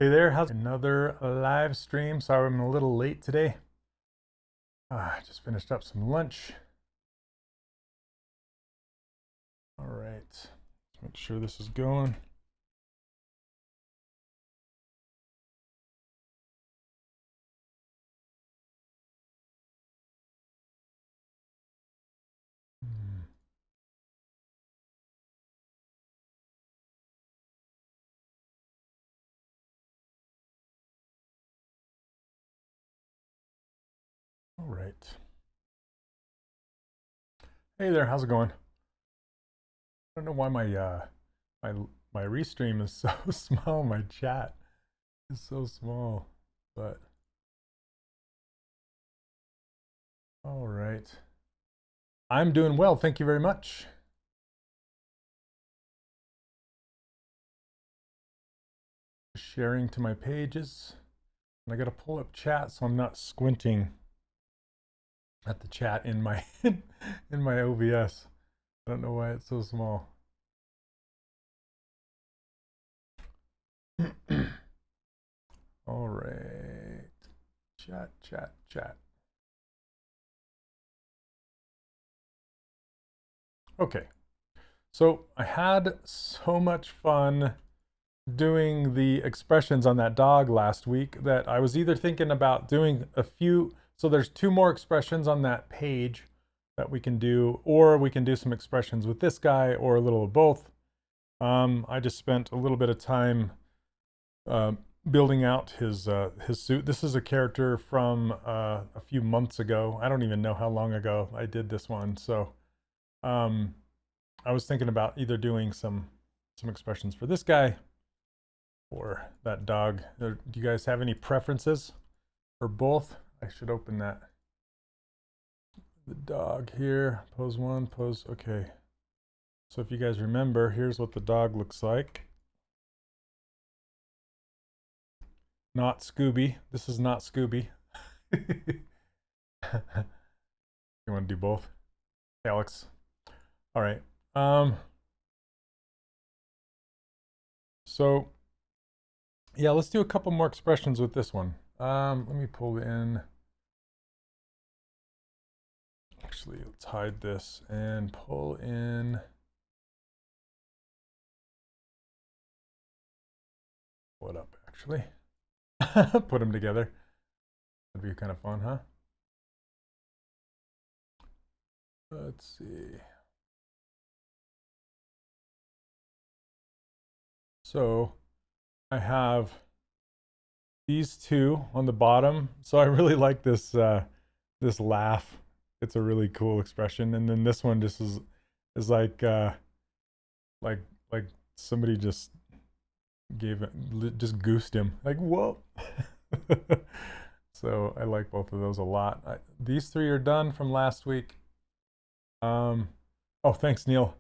Hey there, how's another live stream? Sorry I'm a little late today. I just finished up some lunch. All right, let's make sure this is going. All right. Hey there, how's it going? I don't know why my my restream is so small. My chat is so small, but all right. I'm doing well, thank you very much. Sharing to my pages. And I gotta pull up chat so I'm not squinting at the chat in my in my OBS. I don't know why it's so small. All right. Chat. Okay. So I had so much fun doing the expressions on that dog last week that I was either thinking about doing a few. So there's 2 more expressions on that page that we can do, or we can do some expressions with this guy, or a little of both. I just spent a little bit of time building out his suit. This is a character from a few months ago. I don't even know how long ago I did this one. So I was thinking about either doing some expressions for this guy or that dog. Do you guys have any preferences for both? I should open that. The dog here, pose 1, pose, okay. So if you guys remember, here's what the dog looks like. Not Scooby. This is not Scooby. You want to do both? Alex. All right. So yeah, let's do a couple more expressions with this one. Let me pull in. Actually, let's hide this and pull in. Pull it up, actually. Put them together. That'd be kind of fun, huh? Let's see. So I have these 2 on the bottom. So I really like this this laugh. It's a really cool expression. And then this one just is like somebody just just goosed him. Like, whoa. So I like both of those a lot. These 3 are done from last week. Oh, thanks, Neil.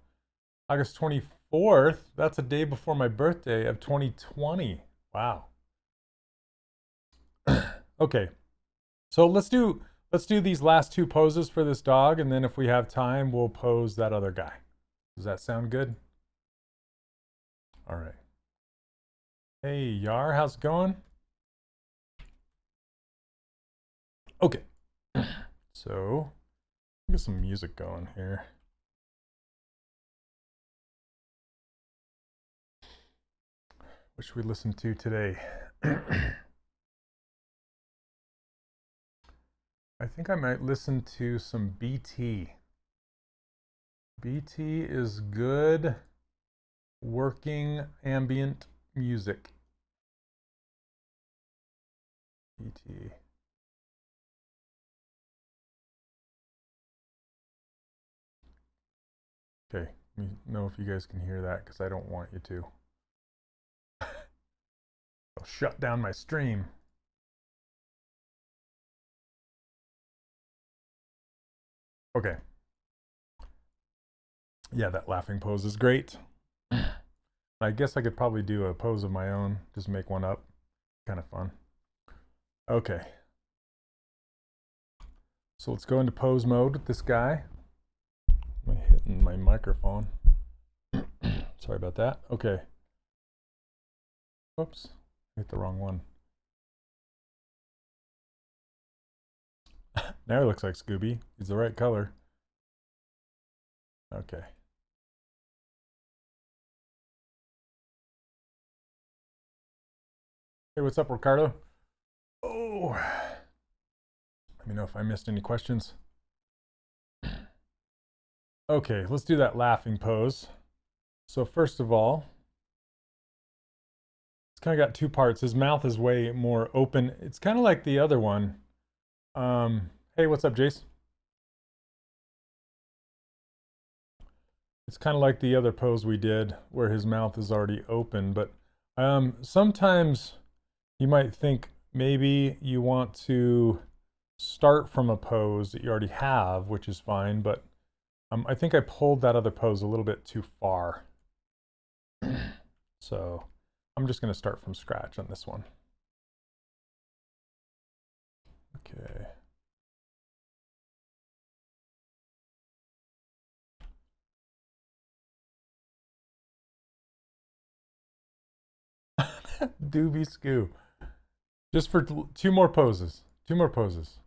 August 24th. That's a day before my birthday of 2020. Wow. Okay. So let's do these last 2 poses for this dog, and then if we have time, we'll pose that other guy. Does that sound good? All right. Hey, Yar, how's it going? Okay. So, get some music going here. What should we listen to today? I think I might listen to some BT. BT is good working ambient music. BT. Okay, let me know if you guys can hear that because I don't want you to. I'll shut down my stream. Okay. Yeah, that laughing pose is great. I guess I could probably do a pose of my own, just make one up. Kind of fun. Okay. So let's go into pose mode with this guy. I'm hitting my microphone. Sorry about that. Okay. Whoops. Hit the wrong one. Now he looks like Scooby. He's the right color. Okay. Hey, what's up, Ricardo? Oh, let me know if I missed any questions. Okay, let's do that laughing pose. So first of all, it's kind of got two parts. His mouth is way more open. It's kind of like the other one. Hey, what's up, Jace? It's kind of like the other pose we did where his mouth is already open, but sometimes you might think maybe you want to start from a pose that you already have, which is fine, but I think I pulled that other pose a little bit too far. So I'm just going to start from scratch on this one. Okay. Doobie Scoo. Just for two more poses. Two more poses.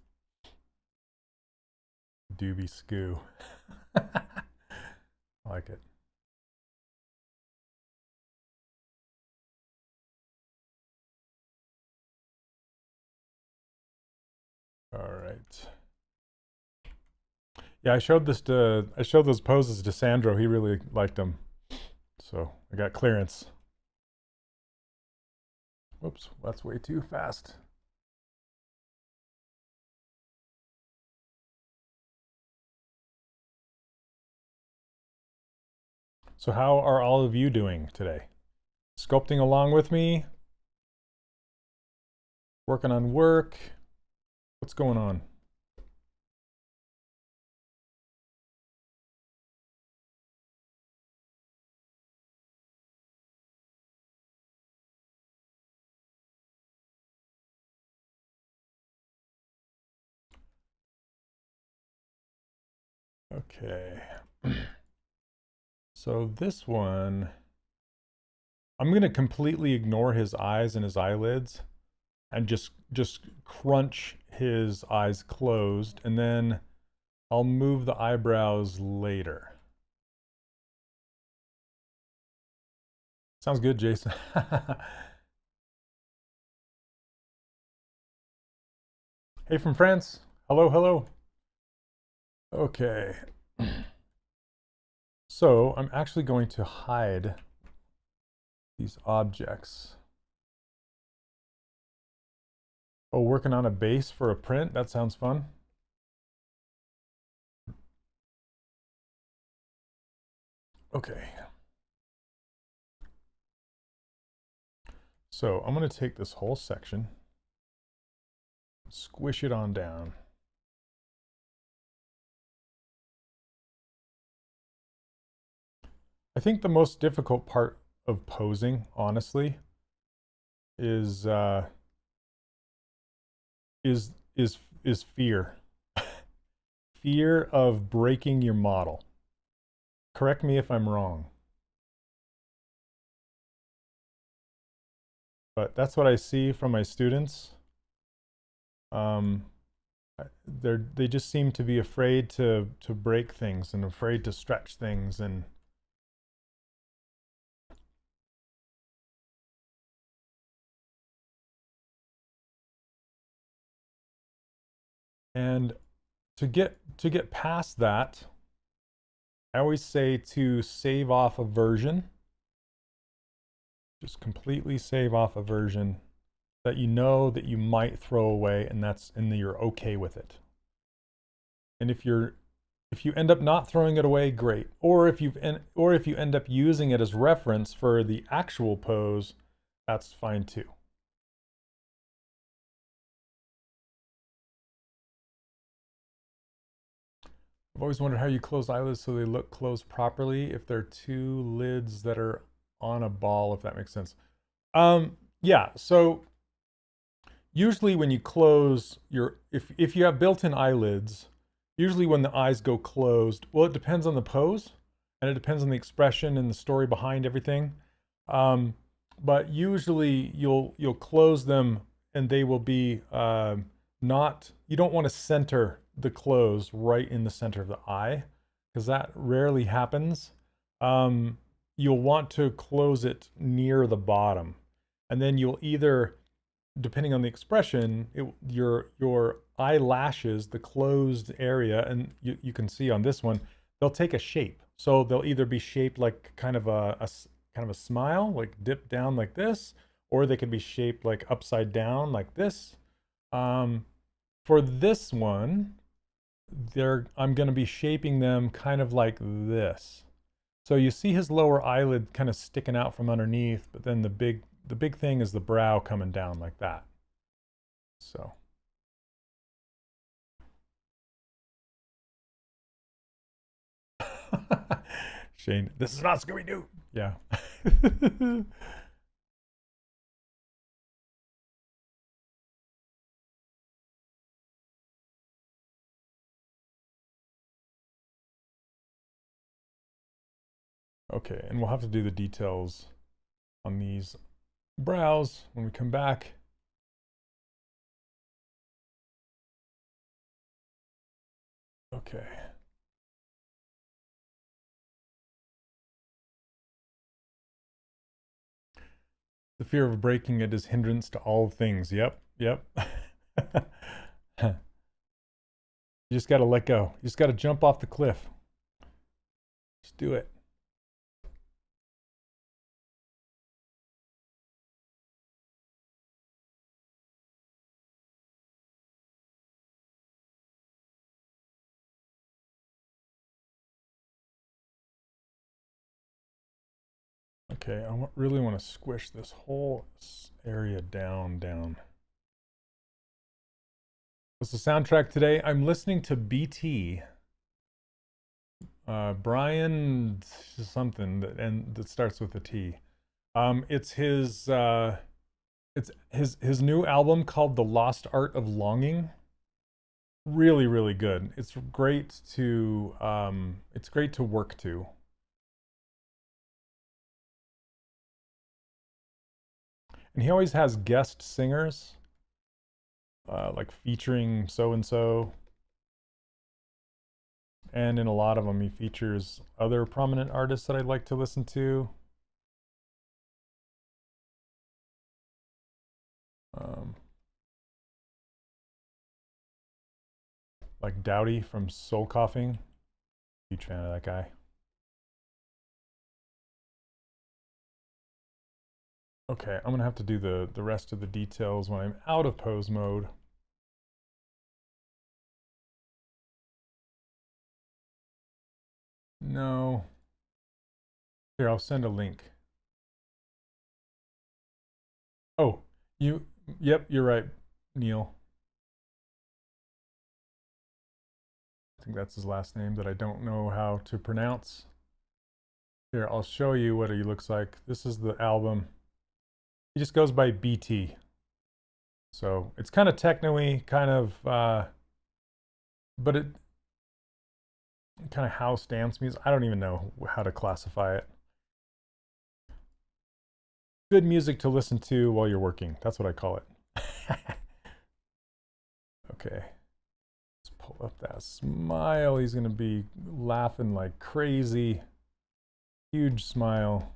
Doobie Scoo. I like it. All right. Yeah, I showed those poses to Sandro. He really liked them. So I got clearance. Whoops, that's way too fast. So how are all of you doing today? Sculpting along with me? Working on work? What's going on? Okay. So this one, I'm going to completely ignore his eyes and his eyelids and just crunch his eyes closed, and then I'll move the eyebrows later. Sounds good, Jason. Hey from France. Hello, hello. Okay. So I'm actually going to hide these objects. Oh, working on a base for a print? That sounds fun. Okay. So I'm going to take this whole section, squish it on down. I think the most difficult part of posing, honestly, is fear. Fear of breaking your model. Correct me if I'm wrong. But that's what I see from my students. They just seem to be afraid to break things and afraid to stretch things, and to get past that, I always say to save off a version. Just completely save off a version that you know that you might throw away, and you're okay with it. And if you end up not throwing it away, great. Or if you end up using it as reference for the actual pose, that's fine too. I've always wondered how you close eyelids so they look closed properly if they're two lids that are on a ball, if that makes sense. Yeah, so usually when you close if you have built-in eyelids, usually when the eyes go closed, well, it depends on the pose and it depends on the expression and the story behind everything. but usually you'll close them and they will be not, you don't want to center the close right in the center of the eye because that rarely happens. You'll want to close it near the bottom, and then you'll either, depending on the expression, your eyelashes, the closed area, and you can see on this one, they'll take a shape. So they'll either be shaped like kind of a smile, like dip down like this, or they could be shaped like upside down like this. For this one, I'm going to be shaping them kind of like this. So you see his lower eyelid kind of sticking out from underneath, but then the big thing is the brow coming down like that. So. Shane, this is not Scooby-Doo. Yeah. Okay, and we'll have to do the details on these brows when we come back. Okay. The fear of breaking it is hindrance to all things. Yep. You just got to let go. You just got to jump off the cliff. Just do it. Okay, I really want to squish this whole area down. What's the soundtrack today? I'm listening to BT. Brian something that starts with a T. It's his new album called The Lost Art of Longing. Really, really good. It's great to work to. And he always has guest singers, like featuring so-and-so. And in a lot of them, he features other prominent artists that I'd like to listen to. Like Dowdy from Soul Coughing. Huge fan of that guy. Okay, I'm gonna have to do the rest of the details when I'm out of pose mode. No. Here, I'll send a link. Oh, yep, you're right, Neil. I think that's his last name that I don't know how to pronounce. Here, I'll show you what he looks like. This is the album. He just goes by BT. So it's kind of techno-y, kind of, but it kind of house dance music. I don't even know how to classify it. Good music to listen to while you're working. That's what I call it. Okay. Let's pull up that smile. He's going to be laughing like crazy. Huge smile.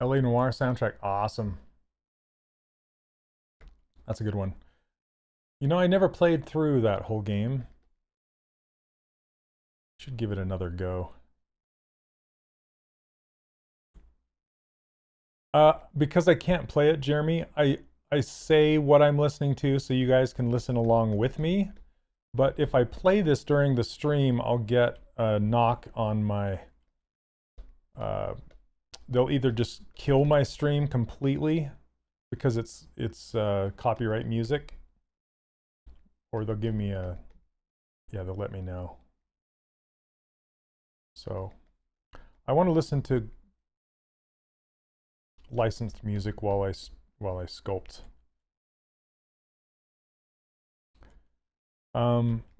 LA Noire soundtrack, awesome. That's a good one. You know, I never played through that whole game. Should give it another go. Because I can't play it, Jeremy, I say what I'm listening to so you guys can listen along with me. But if I play this during the stream, I'll get a knock on my... they'll either just kill my stream completely because it's copyright music, or they'll give me a... Yeah, they'll let me know. So I want to listen to licensed music while while I sculpt.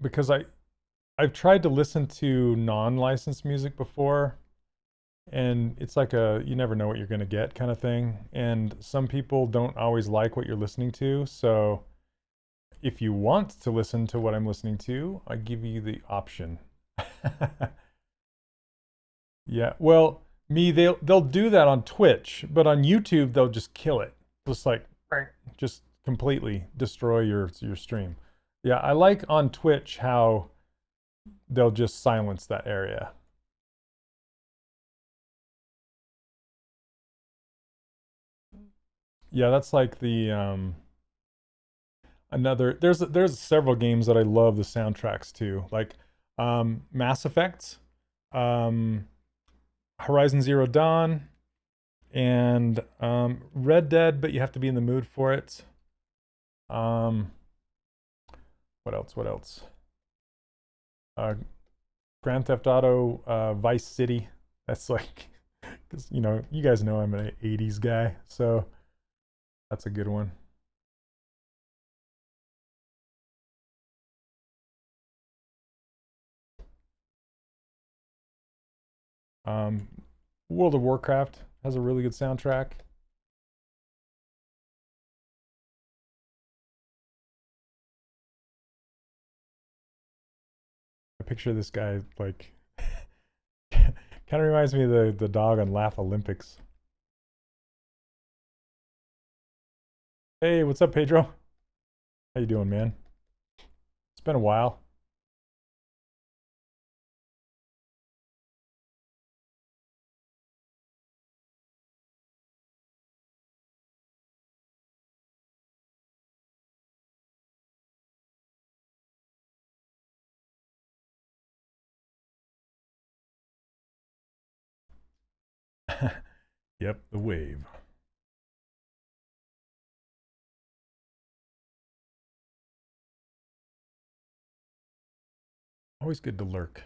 Because I've tried to listen to non-licensed music before, and it's like a you never know what you're going to get kind of thing. And some people don't always like what you're listening to. So if you want to listen to what I'm listening to, I give you the option. Yeah, well, they'll do that on Twitch, but on YouTube they'll just kill it. Just like just completely destroy your stream. Yeah, I like on Twitch how they'll just silence that area. Yeah, that's like the another there's several games that I love the soundtracks to. Like Mass Effect, um Horizon Zero Dawn, and Red Dead, but you have to be in the mood for it. What else? What else? Grand Theft Auto, Vice City. That's like, because you guys know I'm an '80s guy, so that's a good one. World of Warcraft has a really good soundtrack. I picture this guy like kind of reminds me of the dog on Laugh Olympics. Hey, what's up, Pedro? How you doing, man? It's been a while. Yep, the wave. Always good to lurk.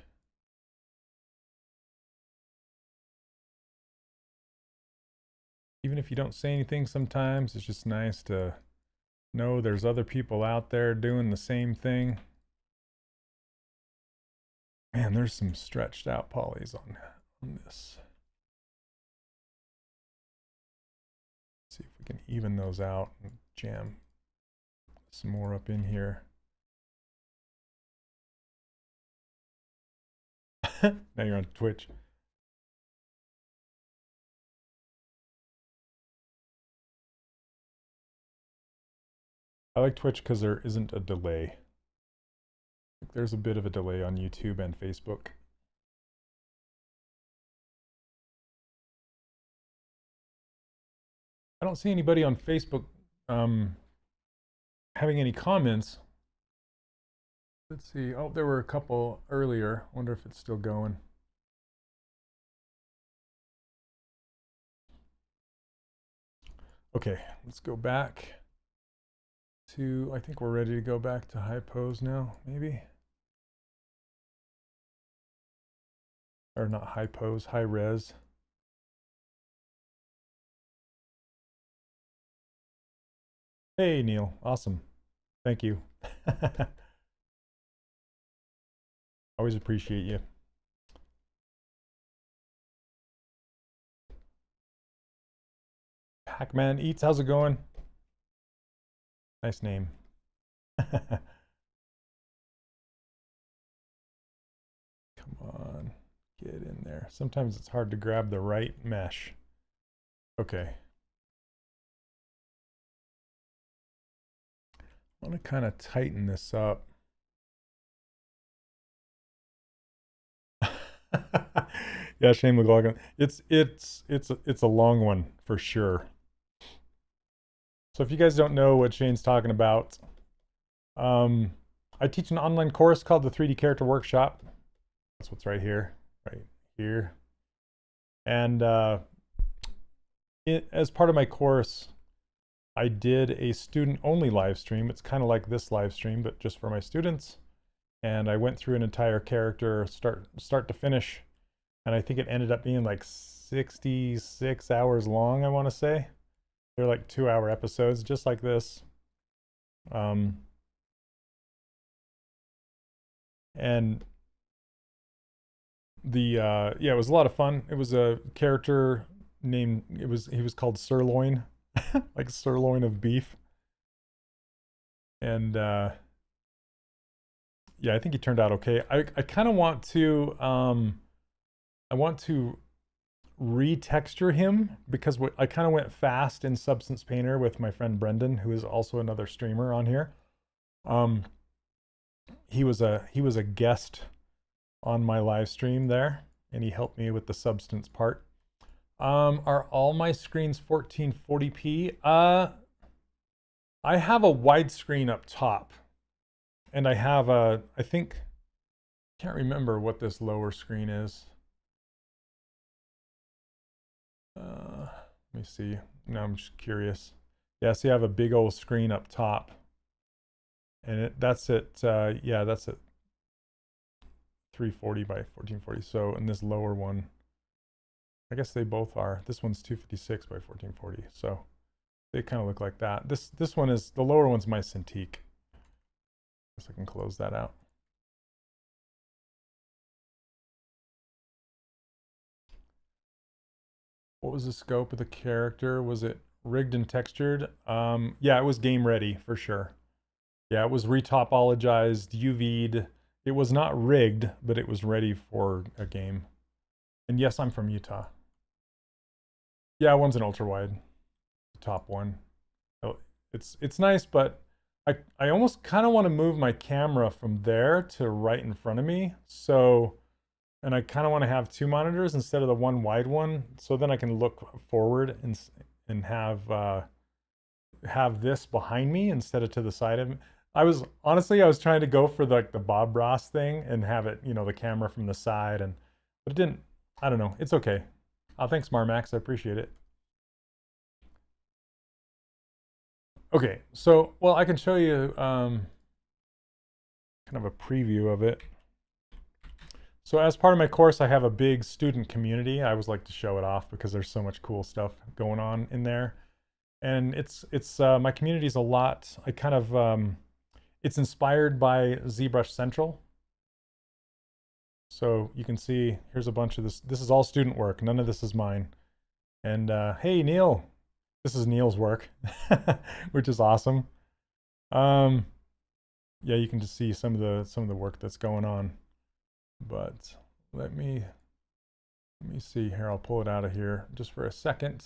Even if you don't say anything sometimes, it's just nice to know there's other people out there doing the same thing. Man, there's some stretched out polys on this. Let's see if we can even those out and jam some more up in here. Now you're on Twitch. I like Twitch because there isn't a delay. There's a bit of a delay on YouTube and Facebook. I don't see anybody on Facebook having any comments. Let's see. Oh, there were a couple earlier. Wonder if it's still going. Okay, let's go back to, I think we're ready to go back to high pose now, maybe? Or not high pose, high res. Hey, Neil. Awesome. Thank you. Always appreciate you. Pac-Man Eats, how's it going? Nice name. Come on, get in there. Sometimes it's hard to grab the right mesh. Okay. I want to kind of tighten this up. Yeah, Shane McLaughlin. It's a long one for sure. So if you guys don't know what Shane's talking about, I teach an online course called the 3D Character Workshop. That's what's right here, right here. And as part of my course, I did a student-only live stream. It's kind of like this live stream, but just for my students. And I went through an entire character start to finish, and I think it ended up being like 66 hours long, I want to say. They're like 2-hour episodes, just like this. And the yeah, it was a lot of fun. It was a character named, he was called Sirloin, like sirloin of beef. And yeah, I think he turned out okay. I kind of want to I want to retexture him because I kind of went fast in Substance Painter with my friend Brendan, who is also another streamer on here. He was a guest on my live stream there, and he helped me with the substance part. Are all my screens 1440p? I have a widescreen up top, and I have a, I think, can't remember what this lower screen is. Let me see. Now I'm just curious. Yeah, see, I have a big old screen up top, and that's at yeah, that's at 340 by 1440. So, and this lower one, I guess they both are. This one's 256 by 1440. So they kind of look like that. This one is, the lower one's my Cintiq. Guess I can close that out. What was the scope of the character? Was it rigged and textured? Yeah, it was game ready for sure. Yeah, it was retopologized, UV'd. It was not rigged, but it was ready for a game. And yes, I'm from Utah. Yeah, one's an ultra wide, the top one. Oh, it's nice, but I almost kind of want to move my camera from there to right in front of me. So, and I kind of want to have two monitors instead of the one wide one. So then I can look forward and have this behind me instead of to the side of me. I was trying to go for the Bob Ross thing and have it, you know, the camera from the side, but it didn't. I don't know. It's okay. Thanks, Marmax. I appreciate it. Okay, so, well, I can show you kind of a preview of it. So as part of my course, I have a big student community. I always like to show it off because there's so much cool stuff going on in there. And it's my community is a lot, I kind of, it's inspired by ZBrush Central. So you can see, here's a bunch of this. This is all student work. None of this is mine. And hey, Neil, this is Neil's work, which is awesome. Yeah, you can just see some of the work that's going on. But let me see here. I'll pull it out of here just for a second.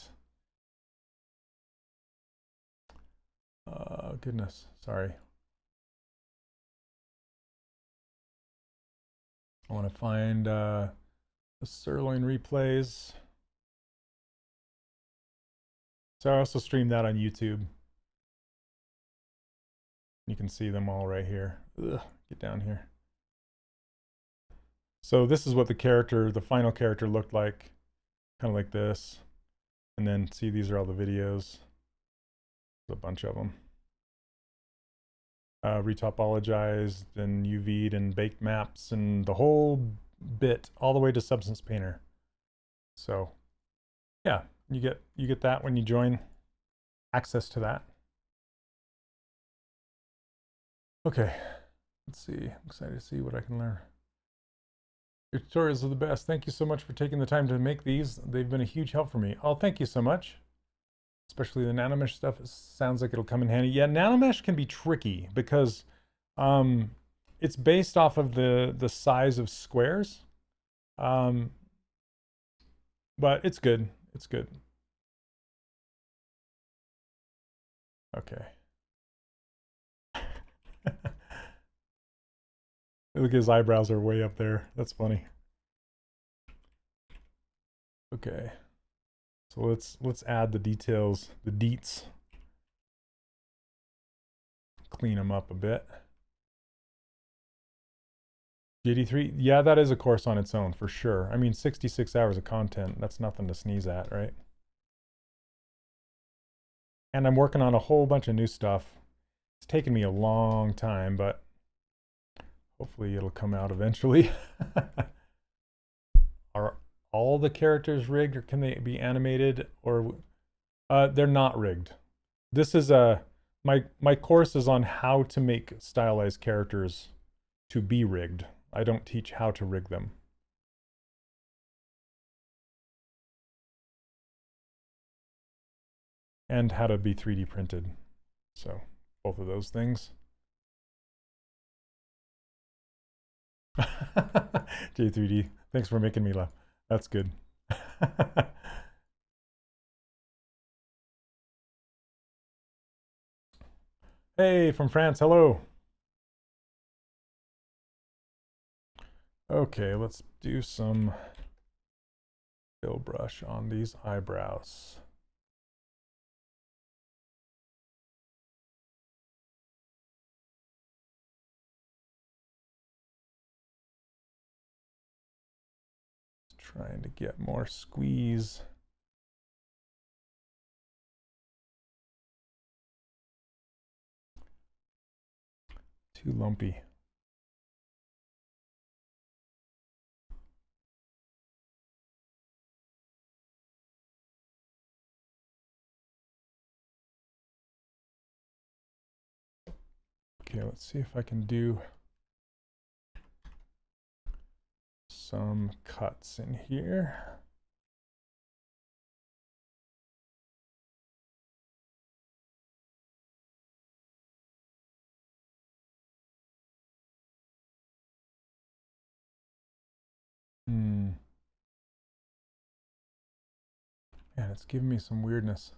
Goodness, sorry. I want to find the sirloin replays. So I also stream that on YouTube. You can see them all right here. Ugh, get down here. So this is what the final character looked like, kind of like this. And then see, these are all the videos. There's a bunch of them. Retopologized and UV'd and baked maps and the whole bit, all the way to Substance Painter. So yeah, you get that when you join, access to that. Okay, let's see. I'm excited to see what I can learn. Your tutorials are the best. Thank you so much for taking the time to make these. They've been a huge help for me. Oh, thank you so much. Especially the Nanomesh stuff. It sounds like it'll come in handy. Yeah, Nanomesh can be tricky because it's based off of the size of squares. But it's good. It's good. Okay. Look, his eyebrows are way up there. That's funny. Okay. So let's add the details, the deets. Clean them up a bit. JD3, yeah, that is a course on its own for sure. I mean, 66 hours of content, that's nothing to sneeze at, right? And I'm working on a whole bunch of new stuff. It's taken me a long time, but hopefully it'll come out eventually. Are all the characters rigged, or can they be animated? Or They're not rigged. This is my course is on how to make stylized characters to be rigged. I don't teach how to rig them. And how to be 3D printed. So both of those things. J3D, thanks for making me laugh. That's good. Hey, from France, hello. Okay, let's do some fill brush on these eyebrows. Trying to get more squeeze. Too lumpy. Okay, let's see if I can do some cuts in here. Man, it's giving me some weirdness.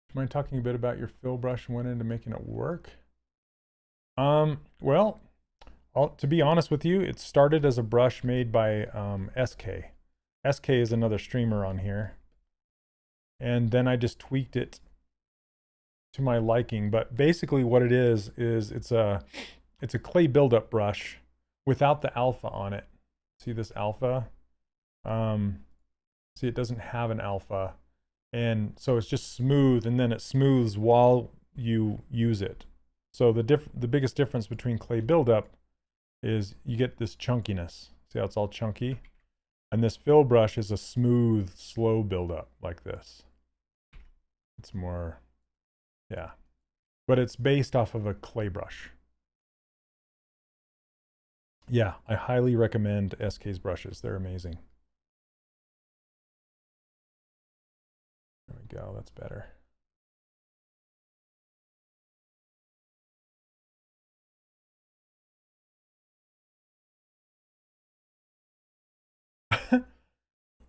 Do you mind talking a bit about your fill brush and went into making it work? Well, to be honest with you, it started as a brush made by SK. SK is another streamer on here. And then I just tweaked it to my liking. But basically what it is it's a clay buildup brush without the alpha on it. See this alpha? See, it doesn't have an alpha. And so it's just smooth, and then it smooths while you use it. So the biggest difference between clay buildup is you get this chunkiness. See how it's all chunky? And this fill brush is a smooth, slow buildup like this. It's more, yeah. But it's based off of a clay brush. Yeah, I highly recommend SK's brushes. They're amazing. There we go, that's better.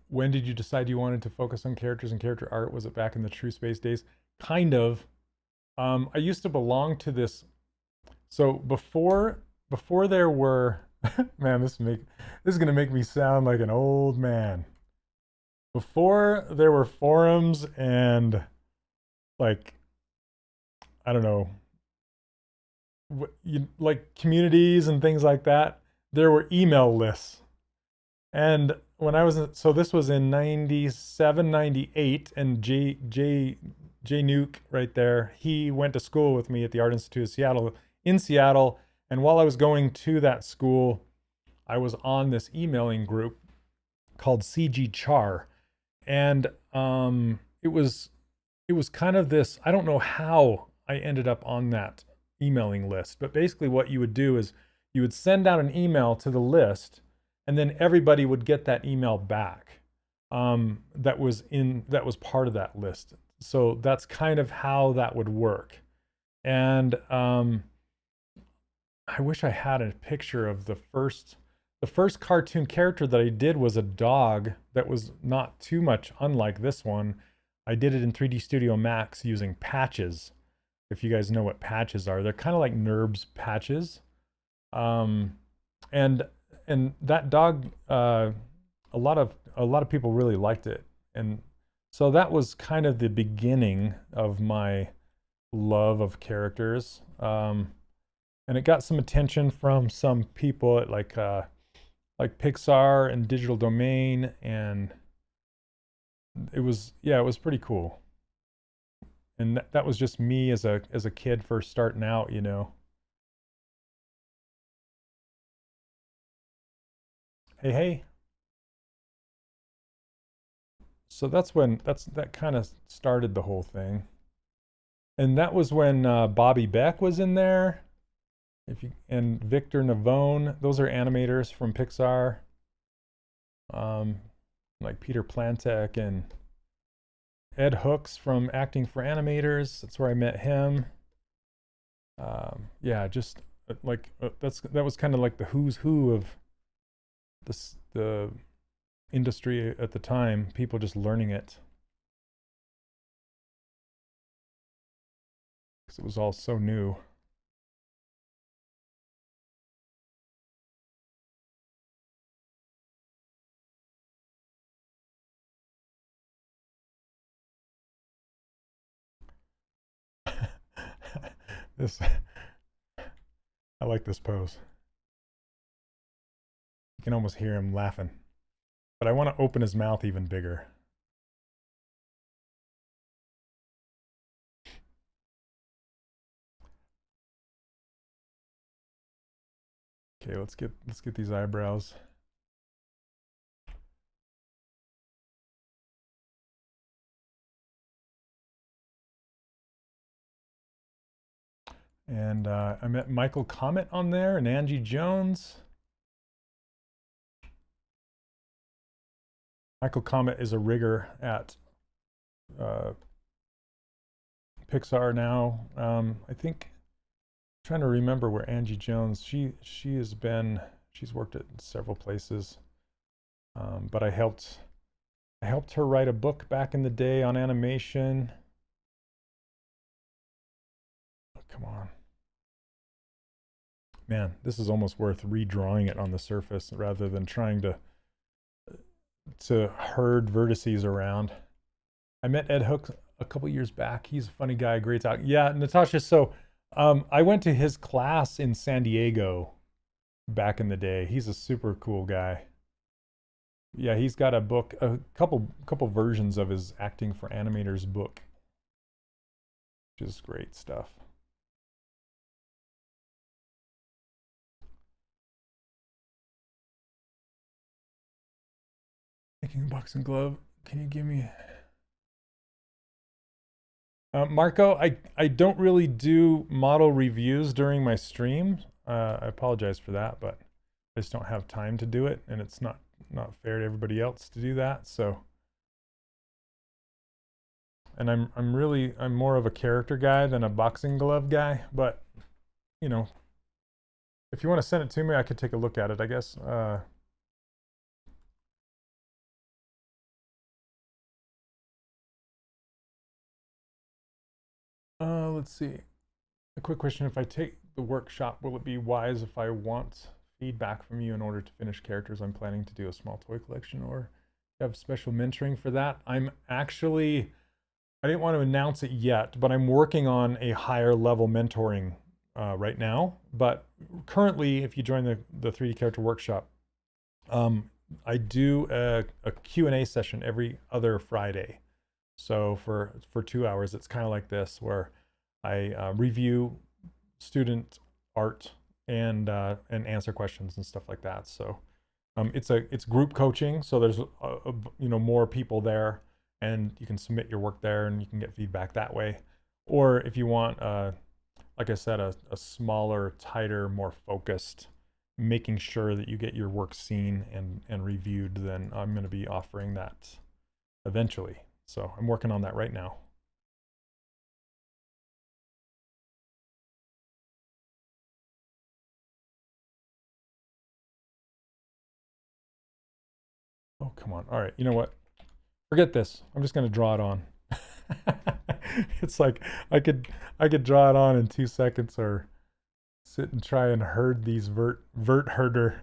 When did you decide you wanted to focus on characters and character art? Was it back in the True Space days? Kind of. I used to belong to this. So before there were, man, this is gonna make me sound like an old man. Before there were forums and like, I don't know, like communities and things like that, there were email lists. And when I was so this was in 97, 98, and J Nuke right there, he went to school with me at the Art Institute of Seattle in Seattle. And while I was going to that school, I was on this emailing group called CG Char. And it was kind of this, I don't know how I ended up on that emailing list, but basically what you would do is you would send out an email to the list, and then everybody would get that email back that was part of that list. So that's kind of how that would work. And I wish I had a picture of the first cartoon character that I did was a dog that was not too much unlike this one. I did it in 3D Studio Max using patches. If you guys know what patches are, they're kind of like NURBS patches. And that dog, a lot of people really liked it, and so that was kind of the beginning of my love of characters. And it got some attention from some people at like Pixar and Digital Domain, and it was pretty cool. And that was just me as a kid first starting out, you know. Hey. So that kind of started the whole thing. And that was when Bobby Beck was in there. And Victor Navone, those are animators from Pixar. Like Peter Plantek and Ed Hooks from Acting for Animators. That's where I met him. Yeah, just like that was kind of like the who's who of the industry at the time. People just learning it because it was all so new. This I like this pose. You can almost hear him laughing. But I want to open his mouth even bigger. Okay, let's get these eyebrows. And I met Michael Comet on there and Angie Jones. Michael Comet is a rigger at Pixar now. I think I'm trying to remember where Angie Jones. She's worked at several places, but I helped her write a book back in the day on animation. Oh, come on, man, this is almost worth redrawing it on the surface rather than trying to herd vertices around. I met Ed Hook a couple years back. He's a funny guy, great talk. Yeah, Natasha. So I went to his class in San Diego back in the day. He's a super cool guy. Yeah, he's got a book, a couple versions of his Acting for Animators book, which is great stuff. Making a boxing glove. Can you give me... Marco, I don't really do model reviews during my stream. I apologize for that, but I just don't have time to do it, and it's not fair to everybody else to do that. So, and I'm more of a character guy than a boxing glove guy. But you know, if you want to send it to me, I could take a look at it, I guess. Let's see. A quick question: if I take the workshop, will it be wise if I want feedback from you in order to finish characters I'm planning to do a small toy collection, or have special mentoring for that? I didn't want to announce it yet, but I'm working on a higher level mentoring right now. But currently, if you join the 3D character workshop, I do a Q&A session every other Friday. So for 2 hours, it's kind of like this, where I review student art and answer questions and stuff like that. So it's group coaching, so there's more people there, and you can submit your work there and you can get feedback that way. Or if you want, like I said, a smaller, tighter, more focused, making sure that you get your work seen and reviewed, then I'm going to be offering that eventually. So I'm working on that right now. Oh, come on. All right. You know what? Forget this. I'm just going to draw it on. It's like I could draw it on in 2 seconds, or sit and try and herd these vert herder.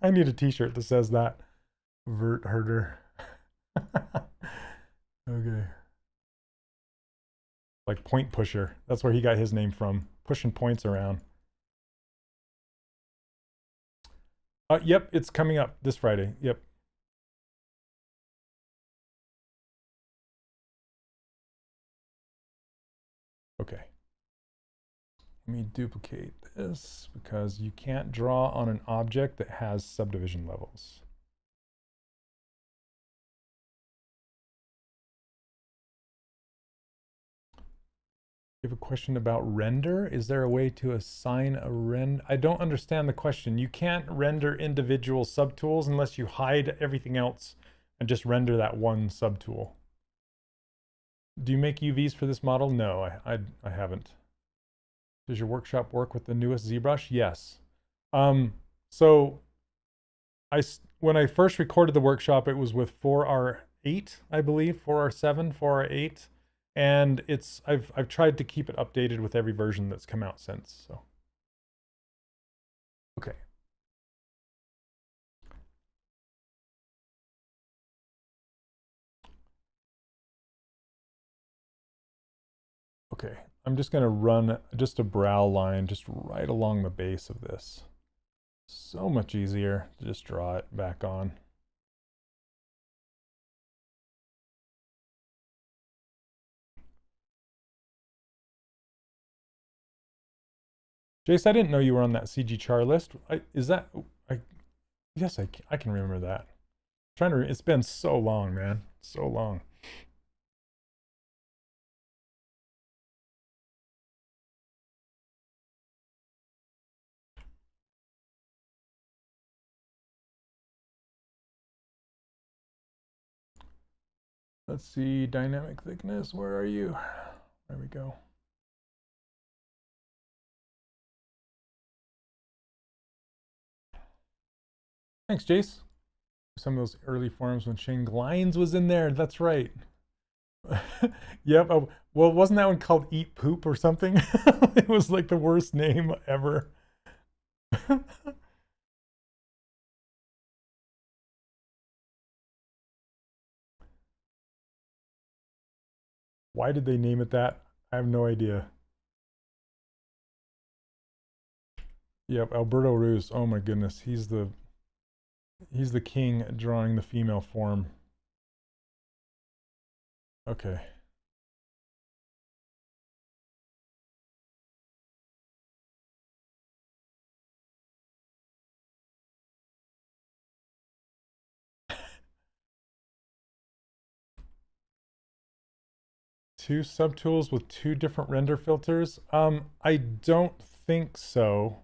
I need a t-shirt that says that. Vert herder. Okay. Like point pusher. That's where he got his name from. Pushing points around. Yep, it's coming up this Friday. Yep. Okay. Let me duplicate this because you can't draw on an object that has subdivision levels. You have a question about render? Is there a way to assign a render? I don't understand the question. You can't render individual subtools unless you hide everything else and just render that one subtool. Do you make UVs for this model? No, I haven't. Does your workshop work with the newest ZBrush? Yes. So when I first recorded the workshop, it was with 4R8, I believe, 4R7, 4R8. And I've tried to keep it updated with every version that's come out since. So, okay. Okay, I'm just gonna run just a brow line just right along the base of this. So much easier to just draw it back on. Jace, I didn't know you were on that CG char list. Yes, I can remember that. It's been so long, man. So long. Let's see, dynamic thickness, where are you? There we go. Thanks, Jace. Some of those early forums when Shane Glines was in there. That's right. Yep. Oh, well, wasn't that one called Eat Poop or something? It was like the worst name ever. Why did they name it that? I have no idea. Yep, Alberto Ruz. Oh my goodness, he's the king at drawing the female form. Okay. Two subtools with two different render filters? I don't think so.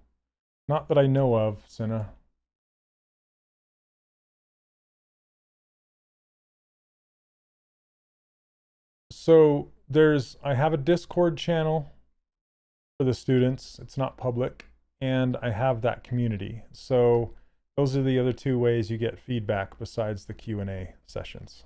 Not that I know of, Senna. So I have a Discord channel for the students. It's not public, and I have that community. So those are the other two ways you get feedback besides the Q&A sessions.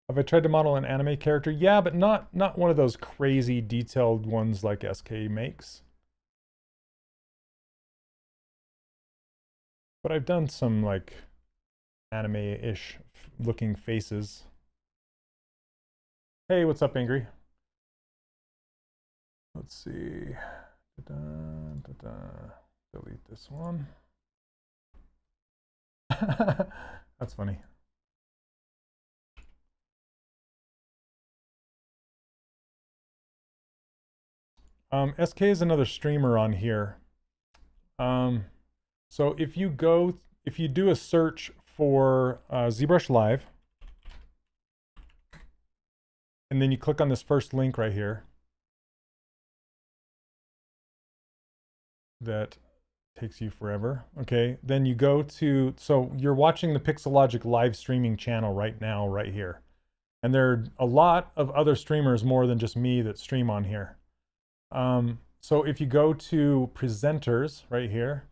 Have I tried to model an anime character? Yeah, but not one of those crazy detailed ones like SK makes. But I've done some like anime-ish looking faces. Hey, what's up, Angry? Let's see. Delete this one. That's funny. SK is another streamer on here. So if you do a search for ZBrush Live, and then you click on this first link right here, that takes you forever. Okay, then you go to, so you're watching the Pixologic live streaming channel right now, right here. And there are a lot of other streamers more than just me that stream on here. So if you go to presenters right here,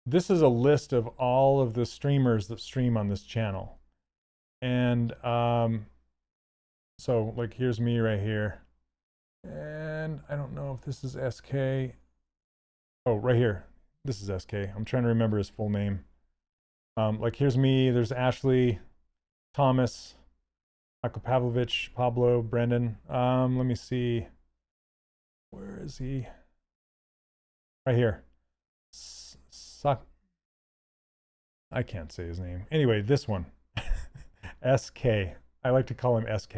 this is a list of all of the streamers that stream on this channel. And so like here's me right here. And I don't know if this is SK. Oh, right here. This is SK. I'm trying to remember his full name. Like here's me, there's Ashley, Thomas, Michael Pavlovich, Pablo, Brendan. Let me see. Where is he? Right here. I can't say his name. Anyway, this one. SK. I like to call him SK.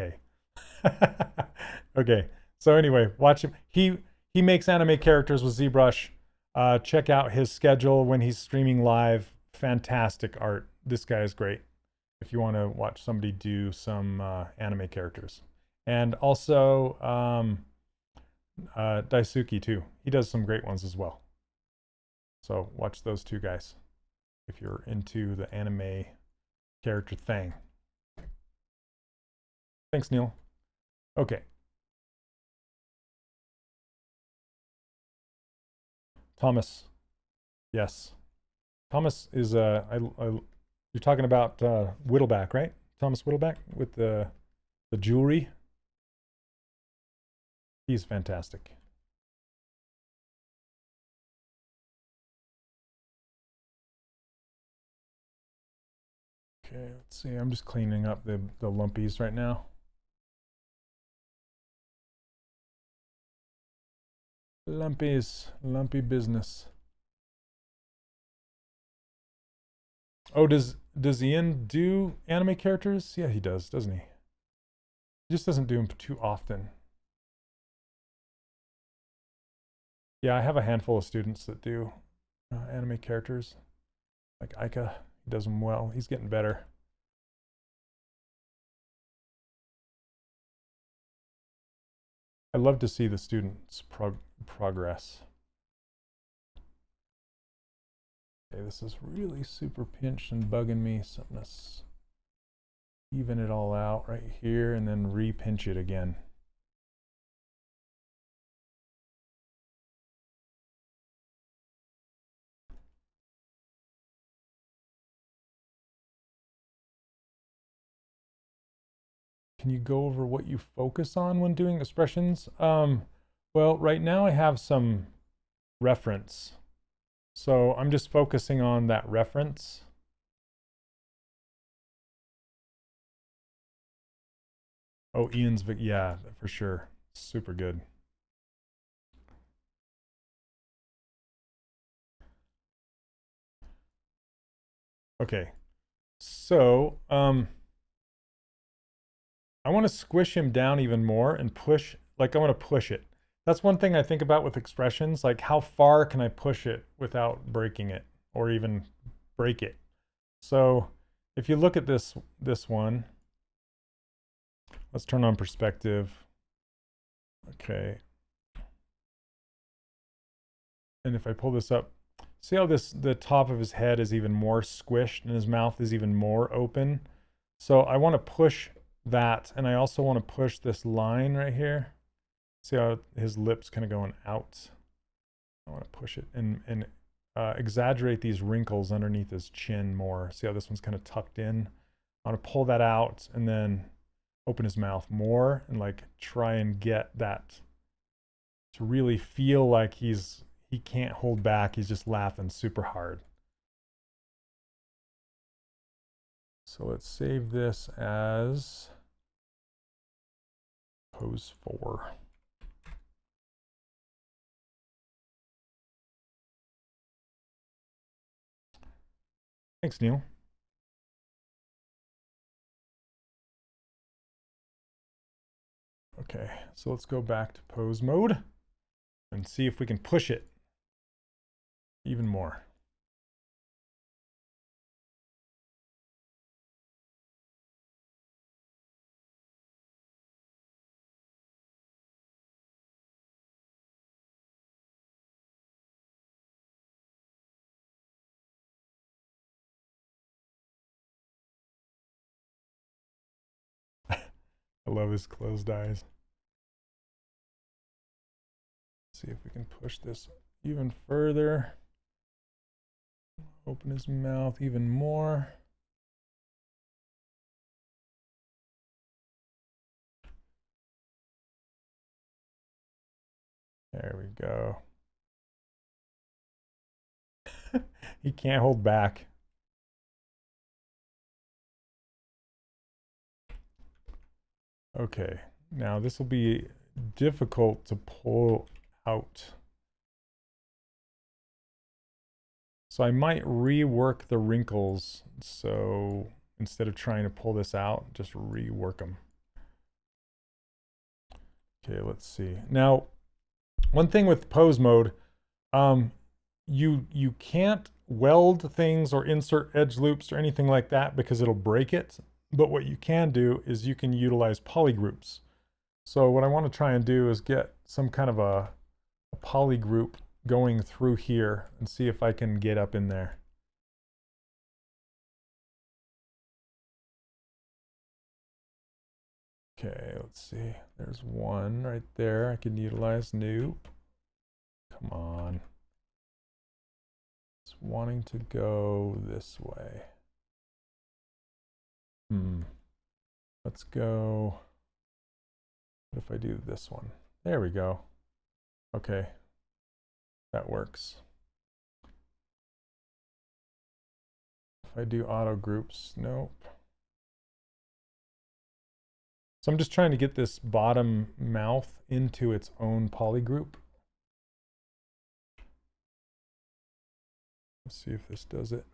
Okay. So anyway, watch him. He makes anime characters with ZBrush. Check out his schedule when he's streaming live. Fantastic art. This guy is great if you want to watch somebody do some anime characters. And also Daisuke too. He does some great ones as well. So watch those two guys if you're into the anime character thing. Thanks, Neil. Okay. Thomas. Yes. Thomas is you're talking about Whittleback, right? Thomas Whittleback with the jewelry. He's fantastic. Okay, let's see. I'm just cleaning up the lumpies right now. Lumpies, lumpy business. Oh, does Ian do anime characters? Yeah, he does, doesn't he? He just doesn't do them too often. Yeah, I have a handful of students that do anime characters. Like Aika, he does them well. He's getting better. I love to see the students progress. Okay, this is really super pinched and bugging me. Something to even it all out right here and then re-pinch it again. Can you go over what you focus on when doing expressions? Well, right now I have some reference. So I'm just focusing on that reference. Oh, Ian's, yeah, for sure. Super good. Okay, so I want to squish him down even more and push, like I want to push it. That's one thing I think about with expressions, like how far can I push it without breaking it or even break it. So if you look at this one, let's turn on perspective. Okay. And if I pull this up, see how the top of his head is even more squished and his mouth is even more open. So I want to push that, and I also want to push this line right here. See how his lips kind of going out. I want to push it and exaggerate these wrinkles underneath his chin more. See how this one's kind of tucked in. I want to pull that out and then open his mouth more and like try and get that to really feel like he can't hold back. He's just laughing super hard. So let's save this as pose 4. Thanks, Neil. Okay, so let's go back to pose mode and see if we can push it even more. I love his closed eyes. See if we can push this even further. Open his mouth even more. There we go. He can't hold back. Okay, now this will be difficult to pull out. So I might rework the wrinkles. So instead of trying to pull this out, just rework them. Okay, let's see. Now, one thing with pose mode, you can't weld things or insert edge loops or anything like that because it'll break it. But what you can do is you can utilize polygroups. So what I want to try and do is get some kind of a poly group going through here and see if I can get up in there. Okay, let's see. There's one right there. I can utilize Nope. Come on. It's wanting to go this way. Let's go. What if I do this one? There we go. Okay. That works. If I do auto groups, nope. So I'm just trying to get this bottom mouth into its own poly group. Let's see if this does it.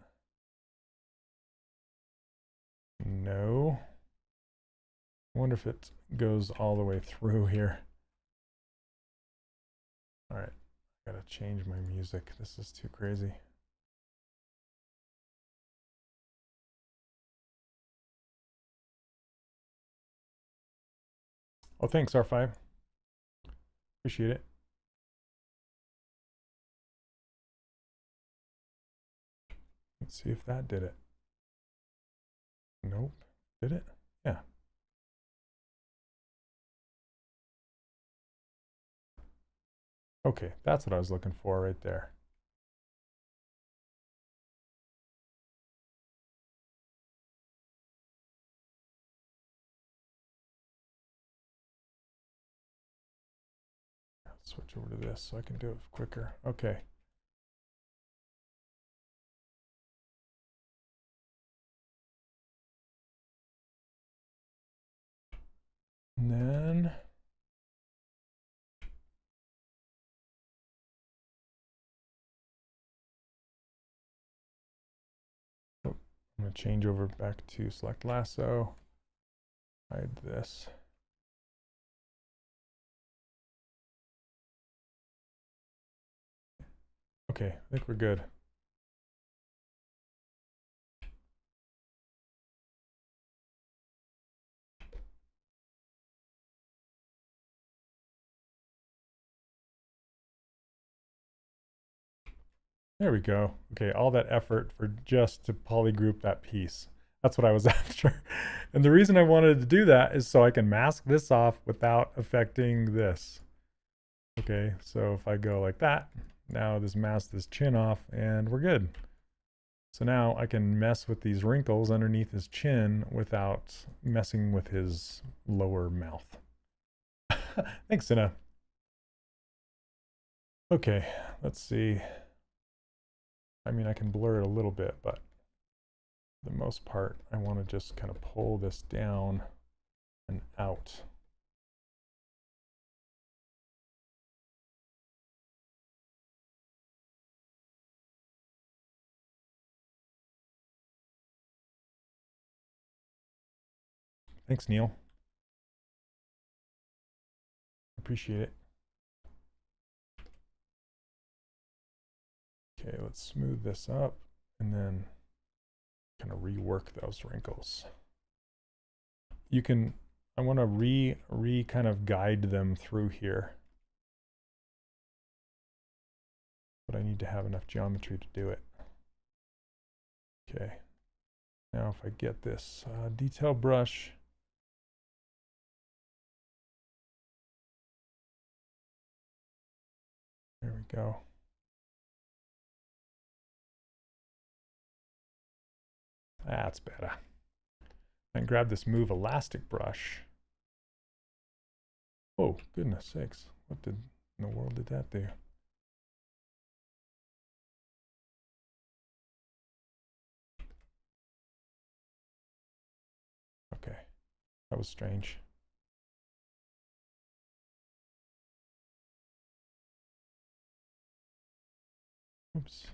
No. I wonder if it goes all the way through here. All right, I gotta change my music. This is too crazy. Oh, thanks, R5. Appreciate it. Let's see if that did it. Nope. Did it? Yeah. Okay, that's what I was looking for right there. Switch over to this so I can do it quicker. Okay. And then I'm going to change over back to select lasso. Hide this. Okay, I think we're good. There we go. Okay, all that effort for just to polygroup that piece. That's what I was after. And the reason I wanted to do that is so I can mask this off without affecting this. Okay, so if I go like that, now this masks this chin off and we're good. So now I can mess with these wrinkles underneath his chin without messing with his lower mouth. Thanks, Cinna. Okay, let's see. I mean, I can blur it a little bit, but for the most part, I want to just kind of pull this down and out. Thanks, Neil. Appreciate it. Okay, let's smooth this up and then kind of rework those wrinkles. You can, I want to kind of guide them through here. But I need to have enough geometry to do it. Okay. Now if I get this detail brush, there we go. That's better. And grab this move elastic brush. Oh, goodness sakes. What in the world did that do? Okay, that was strange. Oops.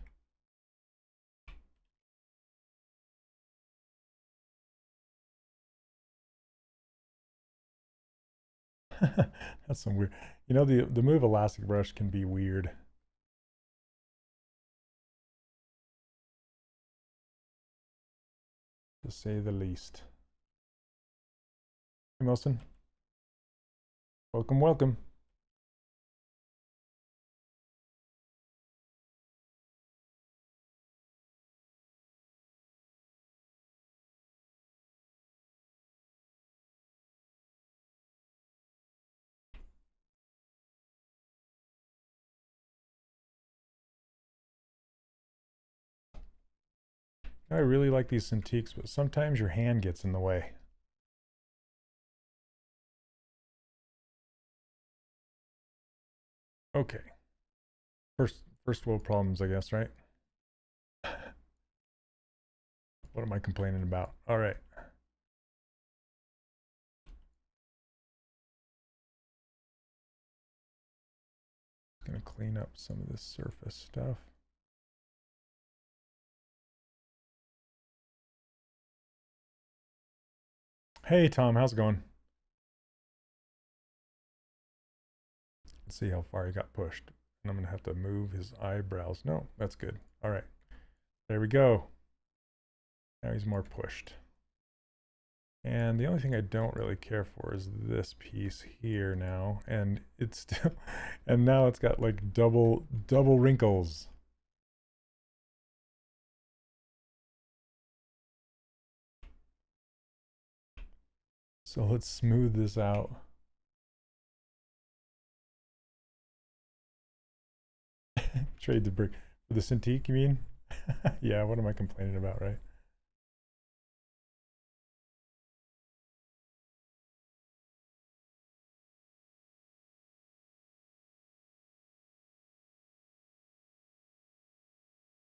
That's some weird. You know, the move elastic brush can be weird. To say the least. Hey, Wilson. Welcome, welcome. I really like these Cintiqs, but sometimes your hand gets in the way. Okay. First world problems, I guess, right? What am I complaining about? All right. Gonna clean up some of this surface stuff. Hey Tom, how's it going? Let's see how far he got pushed. And I'm gonna have to move his eyebrows. No, that's good. All right, there we go. Now he's more pushed. And the only thing I don't really care for is this piece here now. And it's still, and now it's got like double wrinkles. So let's smooth this out. Trade the brick for the Cintiq, you mean? Yeah, what am I complaining about, right?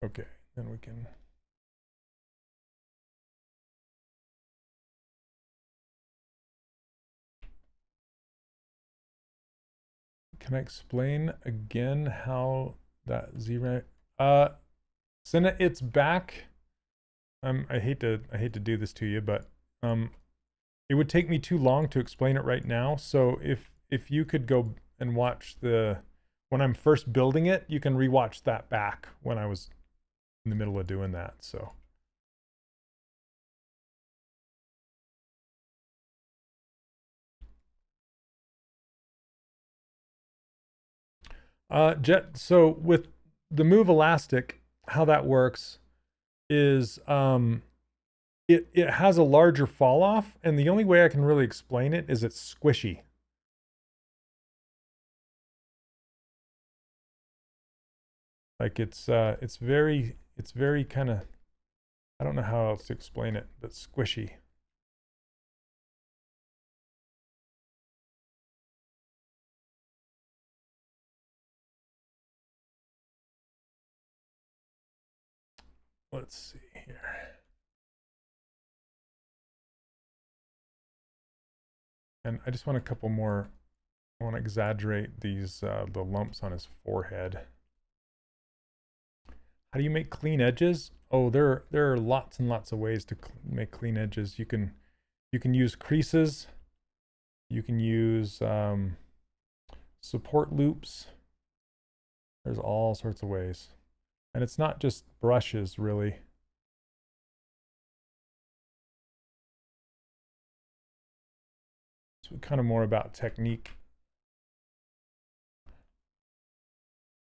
Okay, then we can. Can I explain again how that ZBrush? Senna, it's back. I hate to do this to you, but it would take me too long to explain it right now. So if you could go and watch when I'm first building it, you can rewatch that back when I was in the middle of doing that. So. So with the Move Elastic, how that works is it has a larger fall off, and the only way I can really explain it is it's squishy. Like it's very kind of, I don't know how else to explain it, but squishy. Let's see here. And I just want a couple more. I want to exaggerate these the lumps on his forehead. How do you make clean edges? Oh, there are lots and lots of ways to make clean edges. You can use creases. You can use support loops. There's all sorts of ways. And it's not just brushes, really. It's kind of more about technique.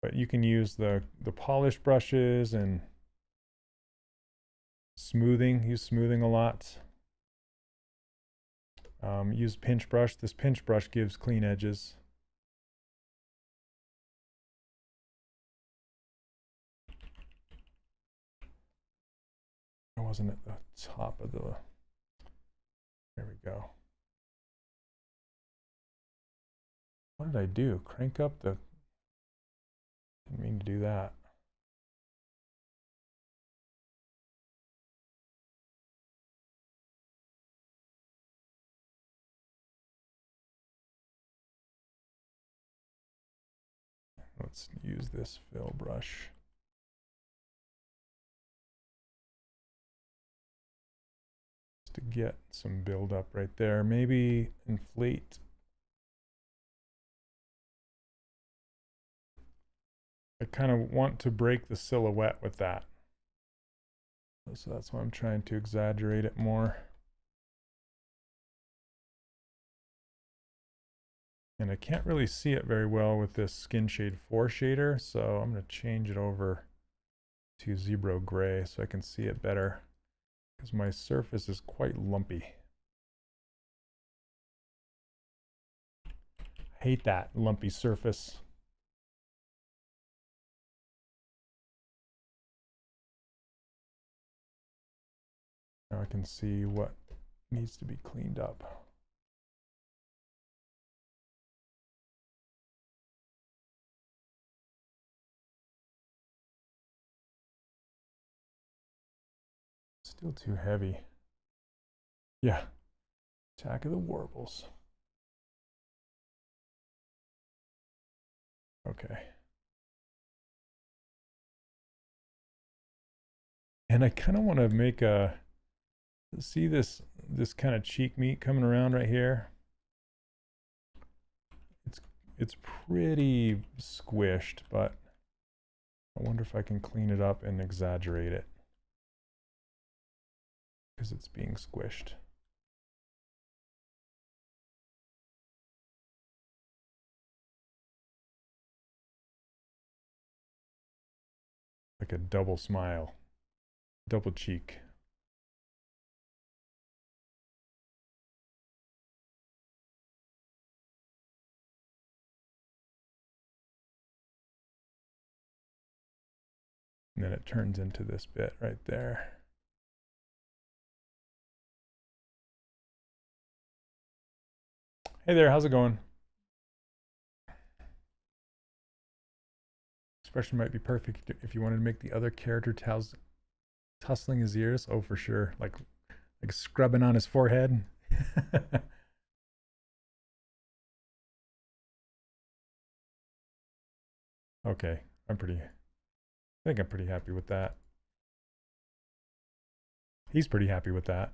But you can use the polish brushes and smoothing. Use smoothing a lot. Use pinch brush. This pinch brush gives clean edges. I wasn't at the top of the. There we go. What did I do? Crank up the. Didn't mean to do that. Let's use this fill brush. Just to get some build up right there. Maybe inflate. I kind of want to break the silhouette with that. So that's why I'm trying to exaggerate it more. And I can't really see it very well with this Skin Shade 4 shader, so I'm going to change it over to Zebro Gray so I can see it better, because my surface is quite lumpy. I hate that lumpy surface. Now I can see what needs to be cleaned up. Still too heavy. Yeah. Attack of the Warbles. Okay. And I kind of want to make a, see this kind of cheek meat coming around right here. It's pretty squished, but I wonder if I can clean it up and exaggerate it, because it's being squished. Like a double smile, double cheek. And then it turns into this bit right there. Hey there, how's it going? Expression might be perfect if you wanted to make the other character tussling his ears. Oh, for sure. Like scrubbing on his forehead. Okay, I think I'm pretty happy with that. He's pretty happy with that.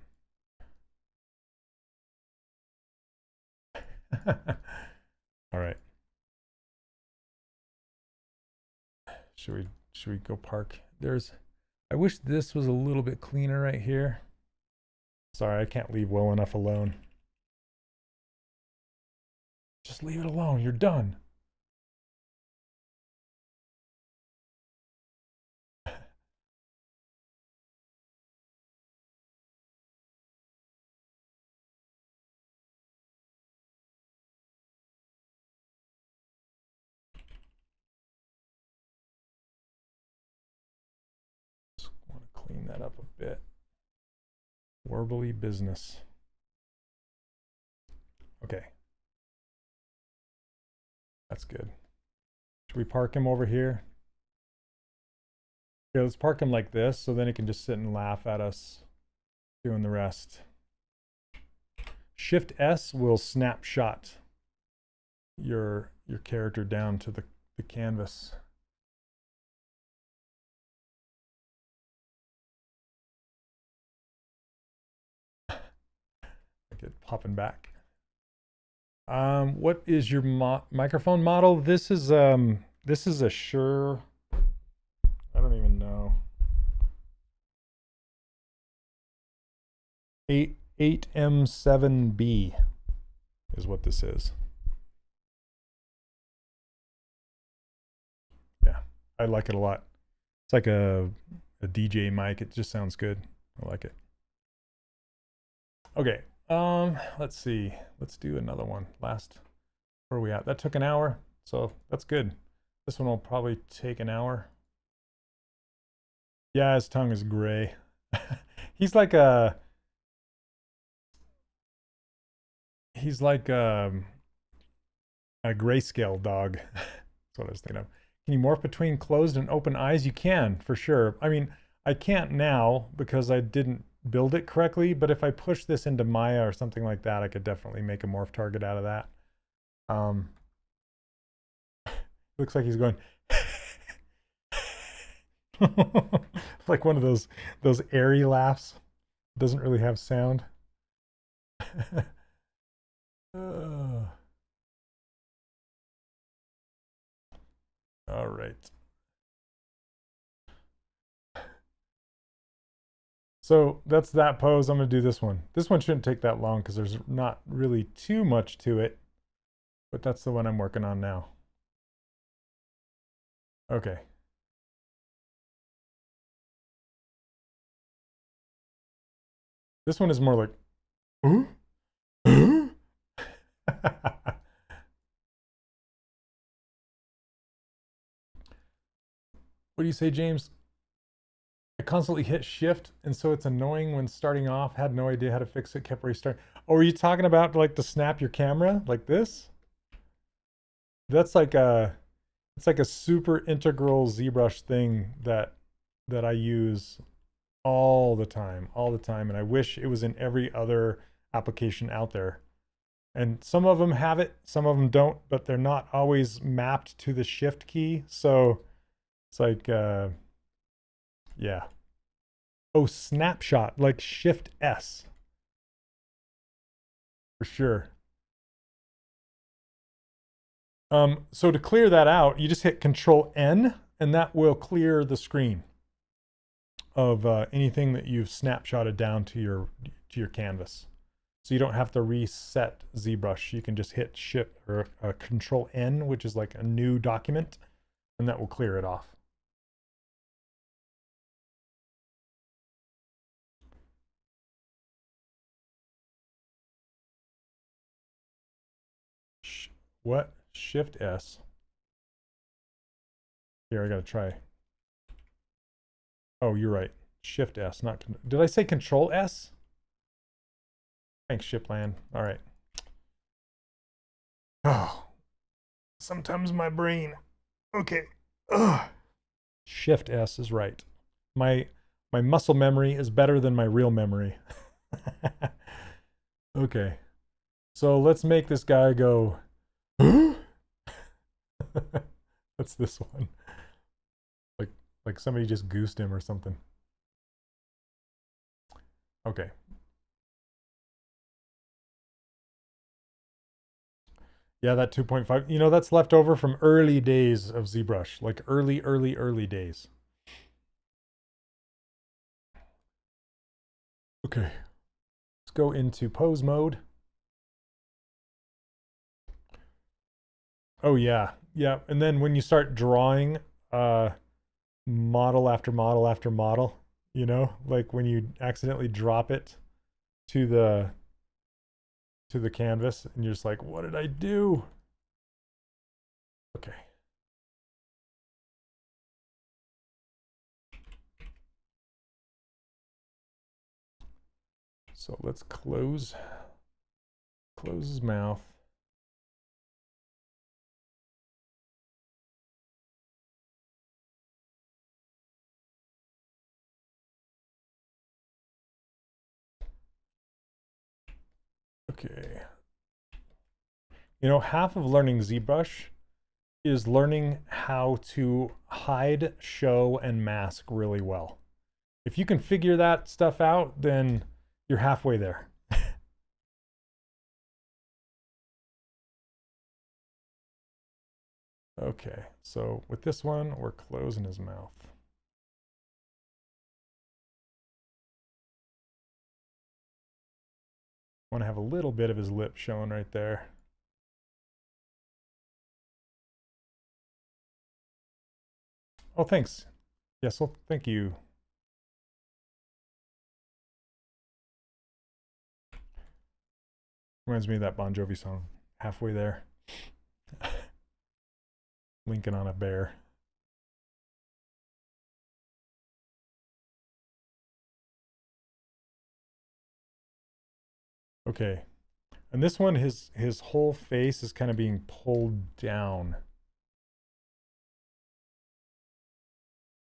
All right. Should we go park? I wish this was a little bit cleaner right here. Sorry, I can't leave well enough alone. Just leave it alone. You're done. Just want to clean that up a bit. Warbly business. Okay. That's good. Should we park him over here? Yeah, let's park him like this, so then he can just sit and laugh at us doing the rest. Shift S will snapshot your character down to the canvas. I get popping back. What is your microphone model? This is a Shure. I don't even know. 8M7B is what this is. Yeah, I like it a lot. It's like a DJ mic. It just sounds good. I like it. Okay. Let's see. Let's do another one. Where are we at? That took an hour, so that's good. This one will probably take an hour. Yeah, his tongue is gray. He's like a grayscale dog. That's what I was thinking of. Can you morph between closed and open eyes? You can, for sure. I mean, I can't now because I didn't build it correctly, but if I push this into Maya or something like that, I could definitely make a morph target out of that. Looks like he's going like one of those airy laughs. Doesn't really have sound. All right. So that's that pose. I'm going to do this one. This one shouldn't take that long because there's not really too much to it. but that's the one I'm working on now. Okay. This one is more like, ooh, ooh. What do you say, James? I constantly hit shift, and so it's annoying when starting off. Had no idea how to fix it, kept restarting. Oh, are you talking about like to snap your camera like this? That's like it's like a super integral ZBrush thing that I use all the time, and I wish it was in every other application out there. And some of them have it, some of them don't, but they're not always mapped to the shift key. So it's like, yeah. Oh, snapshot, like shift S for sure. So to clear that out, you just hit Control N, and that will clear the screen of anything that you've snapshotted down to your canvas. So you don't have to reset ZBrush. You can just hit Shift or Control N, which is like a new document, and that will clear it off. What? Shift S. Here, I gotta try. Oh, you're right. Shift S, not. Did I say Control S? Thanks, Shipland. All right. Oh, sometimes my brain. Okay. Ugh. Shift S is right. My muscle memory is better than my real memory. Okay. So let's make this guy go. That's this one. Like somebody just goosed him or something. Okay. Yeah, that 2.5. You know, that's left over from early days of ZBrush, like early days. Okay. Let's go into pose mode. Oh yeah. Yeah. And then when you start drawing model after model after model, you know, like when you accidentally drop it to the canvas and you're just like, what did I do? Okay. So let's close his mouth. Okay. You know, half of learning ZBrush is learning how to hide, show, and mask really well. If you can figure that stuff out, then you're halfway there. Okay, so with this one, we're closing his mouth. I want to have a little bit of his lip showing right there. Oh, thanks. Yes, well, thank you. Reminds me of that Bon Jovi song, Halfway There. Lincoln on a bear. Okay. And this one, his whole face is kind of being pulled down.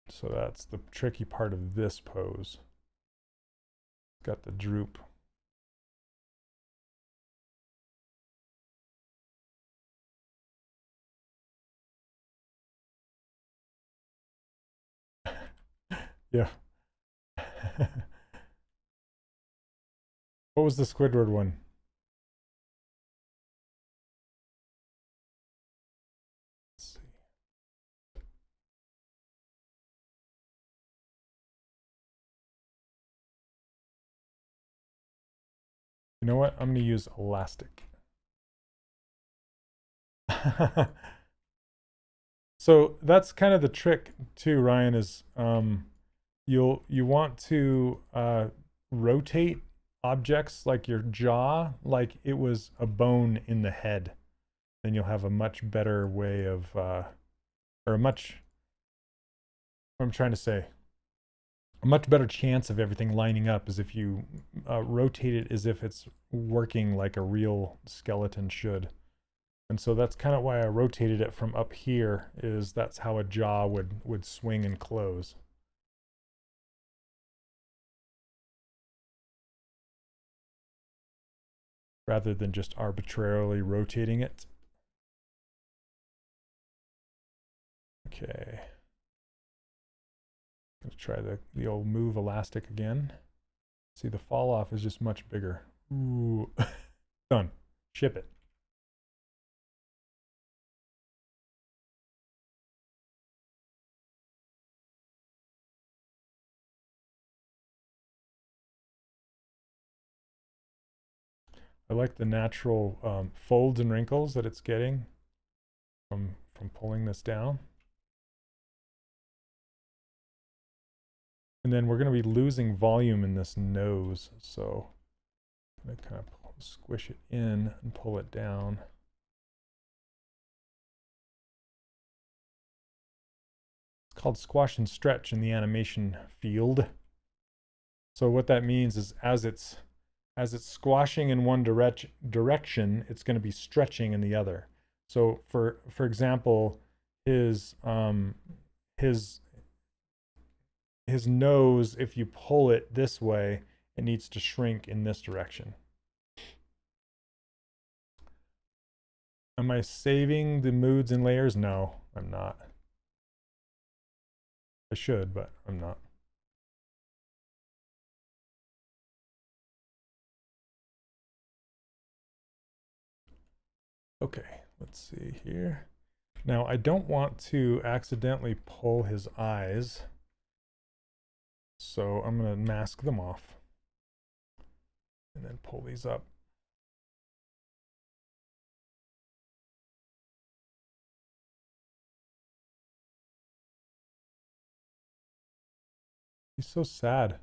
So that's the tricky part of this pose. Got the droop. Yeah. What was the Squidward one? Let's see. You know what? I'm going to use elastic. So that's kind of the trick too, Ryan, is you want to rotate objects like your jaw like it was a bone in the head. Then you'll have a much better way of or a much, what I'm trying to say, a much better chance of everything lining up is if you rotate it as if it's working like a real skeleton should. And so that's kind of why I rotated it from up here, is that's how a jaw would swing and close. Rather than just arbitrarily rotating it. Okay. I'm gonna try the old move elastic again. See, the fall off is just much bigger. Ooh. Done. Ship it. I like the natural folds and wrinkles that it's getting from pulling this down. And then we're going to be losing volume in this nose, so I'm going to kind of squish it in and pull it down. It's called squash and stretch in the animation field. So what that means is as it's squashing in one direction, it's going to be stretching in the other. So for example, his nose, if you pull it this way, it needs to shrink in this direction. Am I saving the moods and layers? No, I'm not. I should, but I'm not. Okay, let's see here. Now, I don't want to accidentally pull his eyes, so I'm going to mask them off and then pull these up. He's so sad.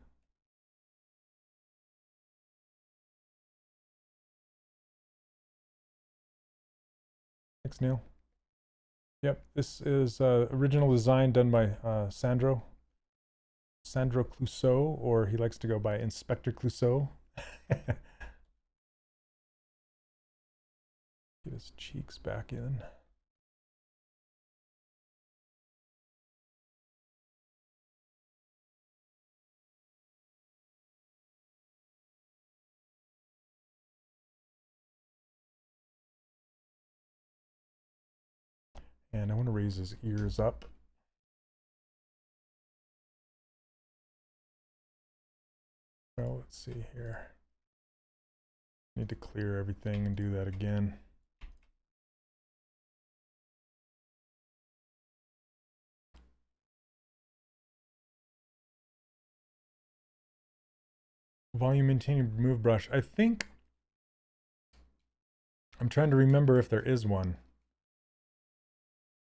Thanks, Neil. Yep, this is original design done by Sandro Clouseau, or he likes to go by Inspector Clouseau. Get his cheeks back in. And I want to raise his ears up. Well, let's see here. Need to clear everything and do that again. Volume maintaining remove brush. I think I'm trying to remember if there is one.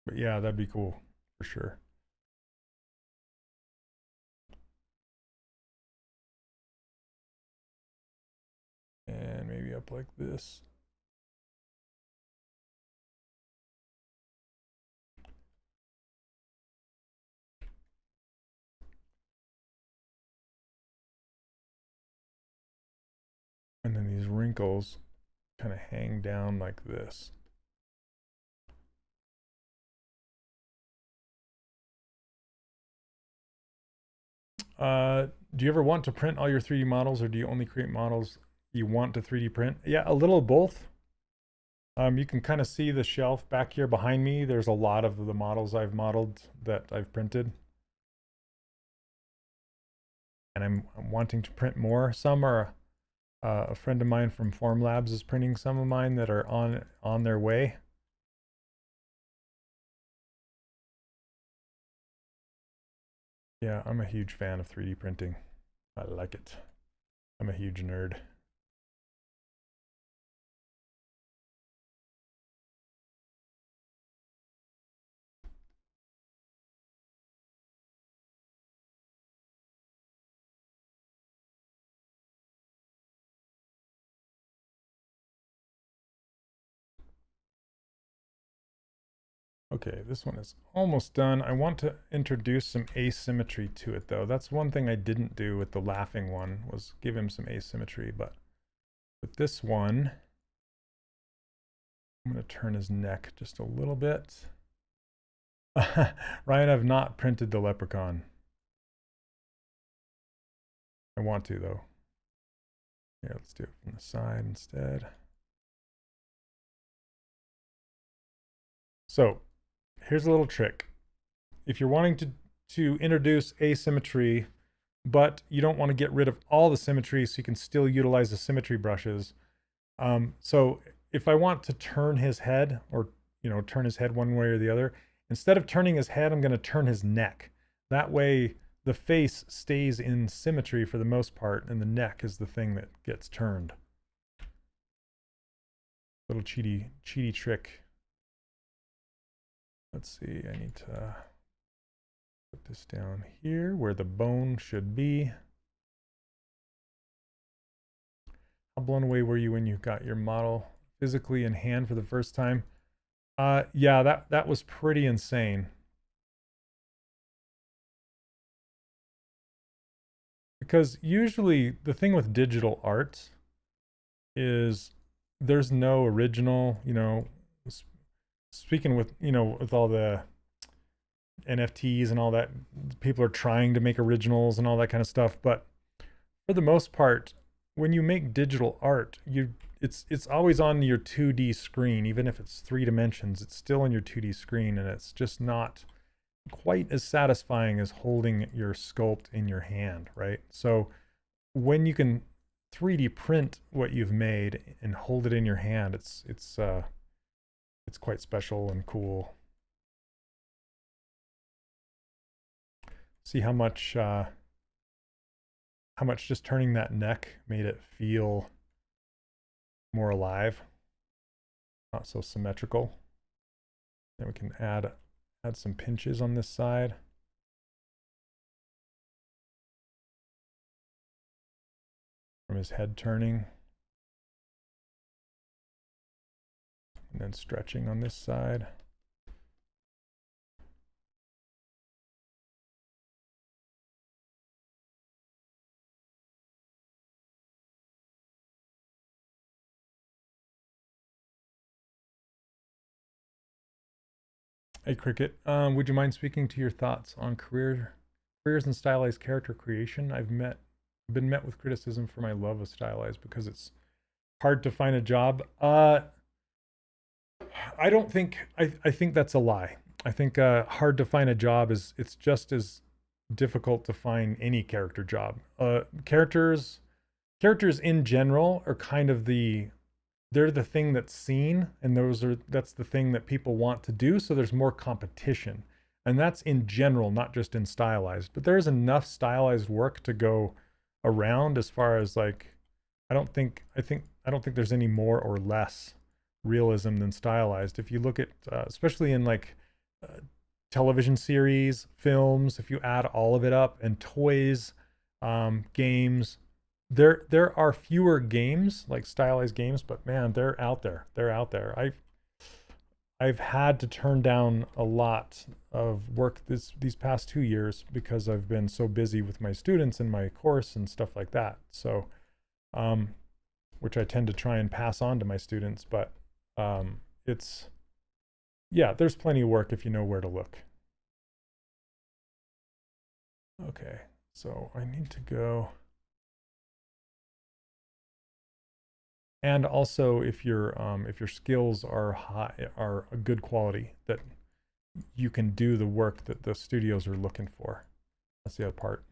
But yeah, that'd be cool for sure. And maybe up like this. And then these wrinkles kind of hang down like this. Do you ever want to print all your 3D models, or do you only create models you want to 3D print? Yeah, a little of both. You can kind of see the shelf back here behind me. There's a lot of the models I've modeled that I've printed. And I'm wanting to print more. Some are a friend of mine from Formlabs is printing some of mine that are on their way. Yeah, I'm a huge fan of 3D printing. I like it. I'm a huge nerd. Okay, this one is almost done. I want to introduce some asymmetry to it though. That's one thing I didn't do with the laughing one, was give him some asymmetry, but with this one, I'm going to turn his neck just a little bit. Ryan, I've not printed the leprechaun. I want to though. Here, let's do it from the side instead. So here's a little trick. If you're wanting to introduce asymmetry, but you don't want to get rid of all the symmetry so you can still utilize the symmetry brushes. So if I want to turn his head, or turn his head one way or the other, instead of turning his head, I'm going to turn his neck. That way the face stays in symmetry for the most part, and the neck is the thing that gets turned. Little cheaty trick. Let's see, I need to put this down here where the bone should be. How blown away were you when you got your model physically in hand for the first time? Yeah, that was pretty insane. Because usually the thing with digital art is there's no original, speaking with, with all the NFTs and all that, people are trying to make originals and all that kind of stuff. But for the most part, when you make digital art, it's always on your 2D screen. Even if it's 3 dimensions, it's still on your 2D screen, and it's just not quite as satisfying as holding your sculpt in your hand, right? So when you can 3D print what you've made and hold it in your hand, it's quite special and cool. See how much just turning that neck made it feel more alive, not so symmetrical. Then we can add some pinches on this side. From his head turning. And then stretching on this side. Hey Cricket, would you mind speaking to your thoughts on careers in stylized character creation? I've been met with criticism for my love of stylized because it's hard to find a job. I don't think, I think that's a lie. I think hard to find a job it's just as difficult to find any character job. Characters in general are kind of they're the thing that's seen, and that's the thing that people want to do, so there's more competition. And that's in general, not just in stylized, but there's enough stylized work to go around as far as like, I don't think there's any more or less realism than stylized. If you look at, especially in like television series, films, if you add all of it up, and toys, games, there are fewer games, like stylized games, but man, they're out there. I've had to turn down a lot of work these past 2 years because I've been so busy with my students and my course and stuff like that. So, which I tend to try and pass on to my students, but there's plenty of work if you know where to look. Okay, so I need to go. And also, if your skills are a good quality, that you can do the work that the studios are looking for. That's the other part.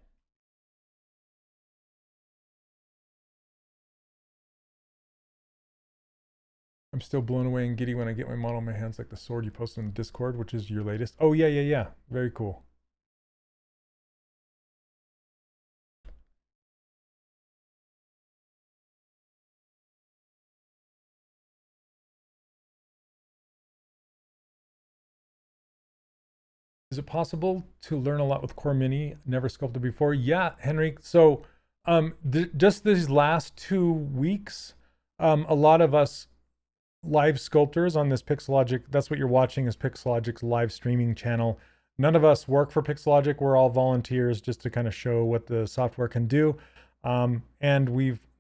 I'm still blown away and giddy when I get my model in my hands, like the sword you posted in the Discord, which is your latest. Oh yeah. Very cool. Is it possible to learn a lot with Core Mini? Never sculpted before. Yeah, Henry. So just these last 2 weeks, a lot of us live sculptors on this Pixologic. That's what you're watching is Pixologic's live streaming channel. None of us work for Pixologic. We're all volunteers just to kind of show what the software can do. And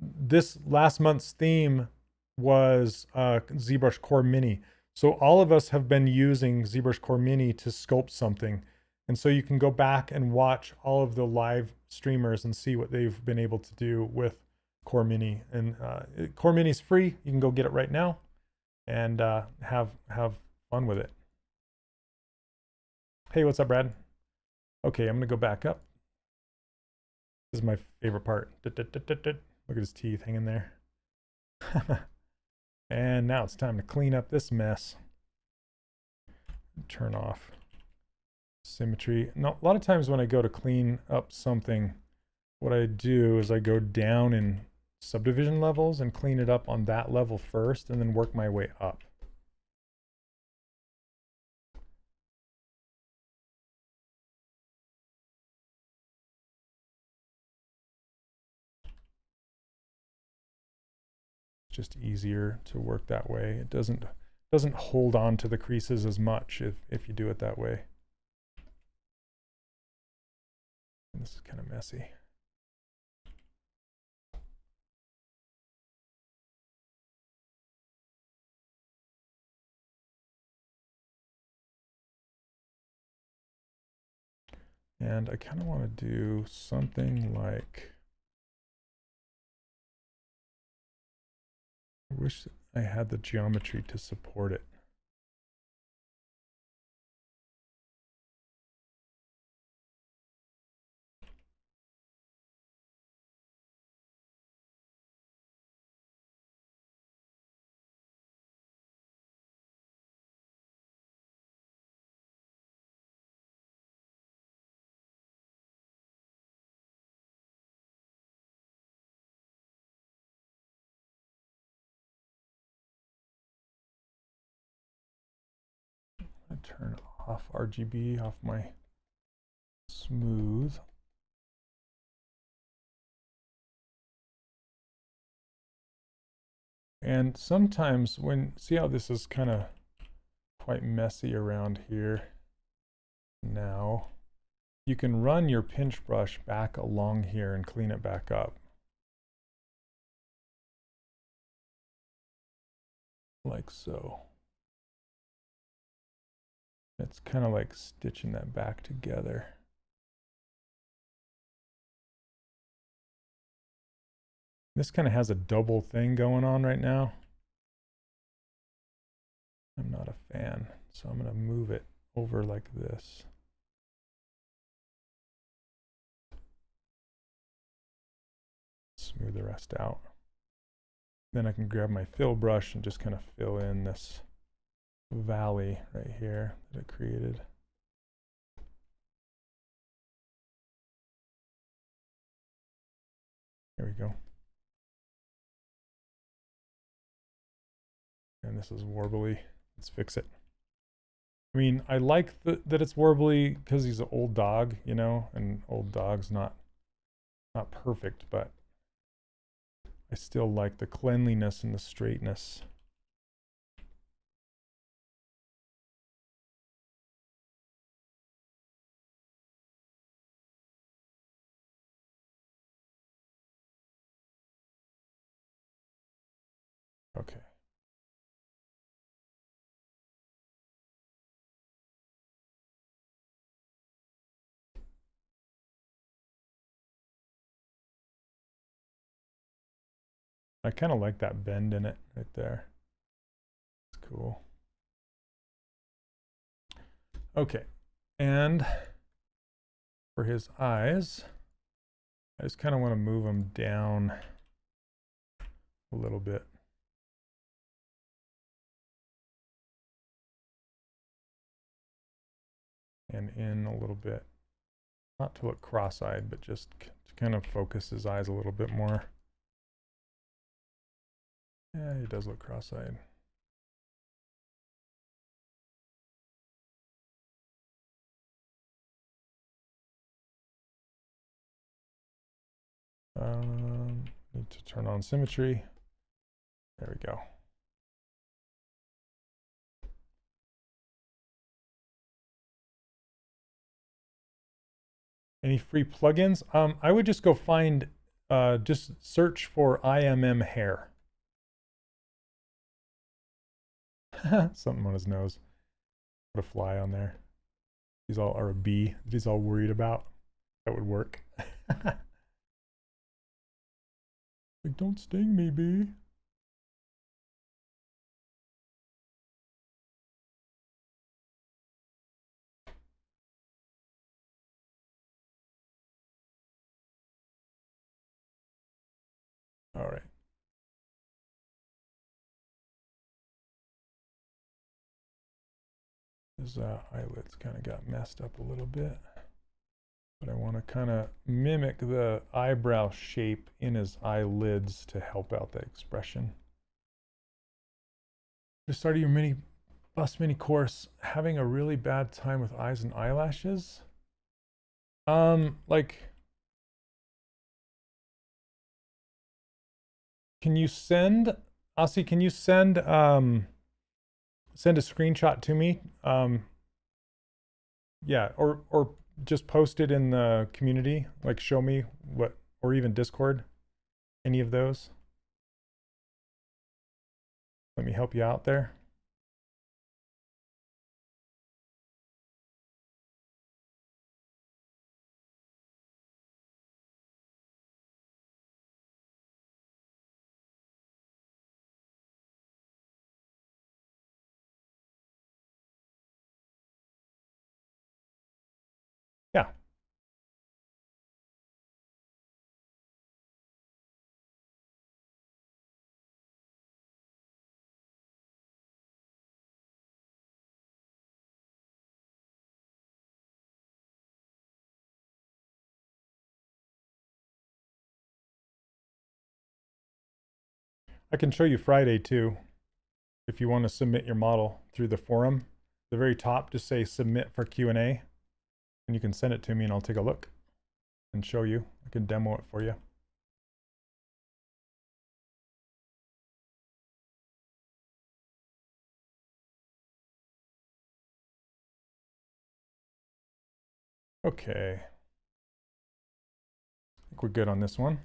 this last month's theme was ZBrush Core Mini. So all of us have been using ZBrush Core Mini to sculpt something. And so you can go back and watch all of the live streamers and see what they've been able to do with Core Mini. And Core Mini is free. You can go get it right now and have fun with it. Hey, what's up, Brad? Okay, I'm gonna go back up. This is my favorite part. Look at his teeth hanging there. And now it's time to clean up this mess. Turn off symmetry. Now, a lot of times when I go to clean up something, what I do is I go down in subdivision levels and clean it up on that level first and then work my way up. Just easier to work that way. It doesn't hold on to the creases as much if you do it that way. And this is kind of messy. And I kind of want to do something like, I wish I had the geometry to support it. I turn off RGB off my smooth. And sometimes see how this is kind of quite messy around here now, you can run your pinch brush back along here and clean it back up. Like so. It's kind of like stitching that back together. This kind of has a double thing going on right now. I'm not a fan, so I'm going to move it over like this. Smooth the rest out. Then I can grab my fill brush and just kind of fill in this valley right here that I created. There we go. And this is warbly. Let's fix it. I mean, I like that it's warbly because he's an old dog, you know, and old dog's not perfect, but I still like the cleanliness and the straightness. Okay. I kind of like that bend in it right there. It's cool. Okay, and for his eyes, I just kind of want to move them down a little bit. And in a little bit. Not to look cross-eyed, but just to kind of focus his eyes a little bit more. Yeah, he does look cross-eyed. Need to turn on symmetry. There we go. Any free plugins? I would just go find, just search for IMM hair. Something on his nose. Put a fly on there. He's all, or a bee that he's all worried about. That would work. Like, don't sting me, bee. All right. His eyelids kind of got messed up a little bit, but I want to kind of mimic the eyebrow shape in his eyelids to help out that expression. Just started your bust mini course, having a really bad time with eyes and eyelashes. Like, can you send, Aussie, can you send send a screenshot to me? Yeah, or just post it in the community, like show me what, or even Discord, any of those. Let me help you out there. Yeah. I can show you Friday too, if you want to submit your model through the forum. The very top, just say submit for Q&A, and you can send it to me and I'll take a look and show you. I can demo it for you. Okay. I think we're good on this one.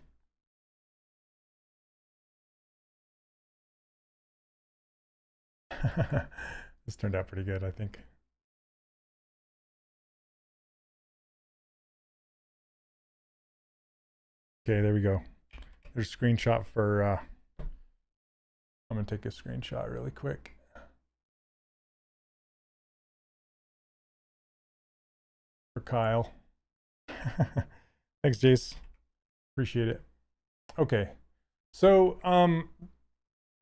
This turned out pretty good, I think. Okay, there we go. There's a screenshot for, I'm gonna take a screenshot really quick. For Kyle. Thanks, Jace. Appreciate it. Okay. So,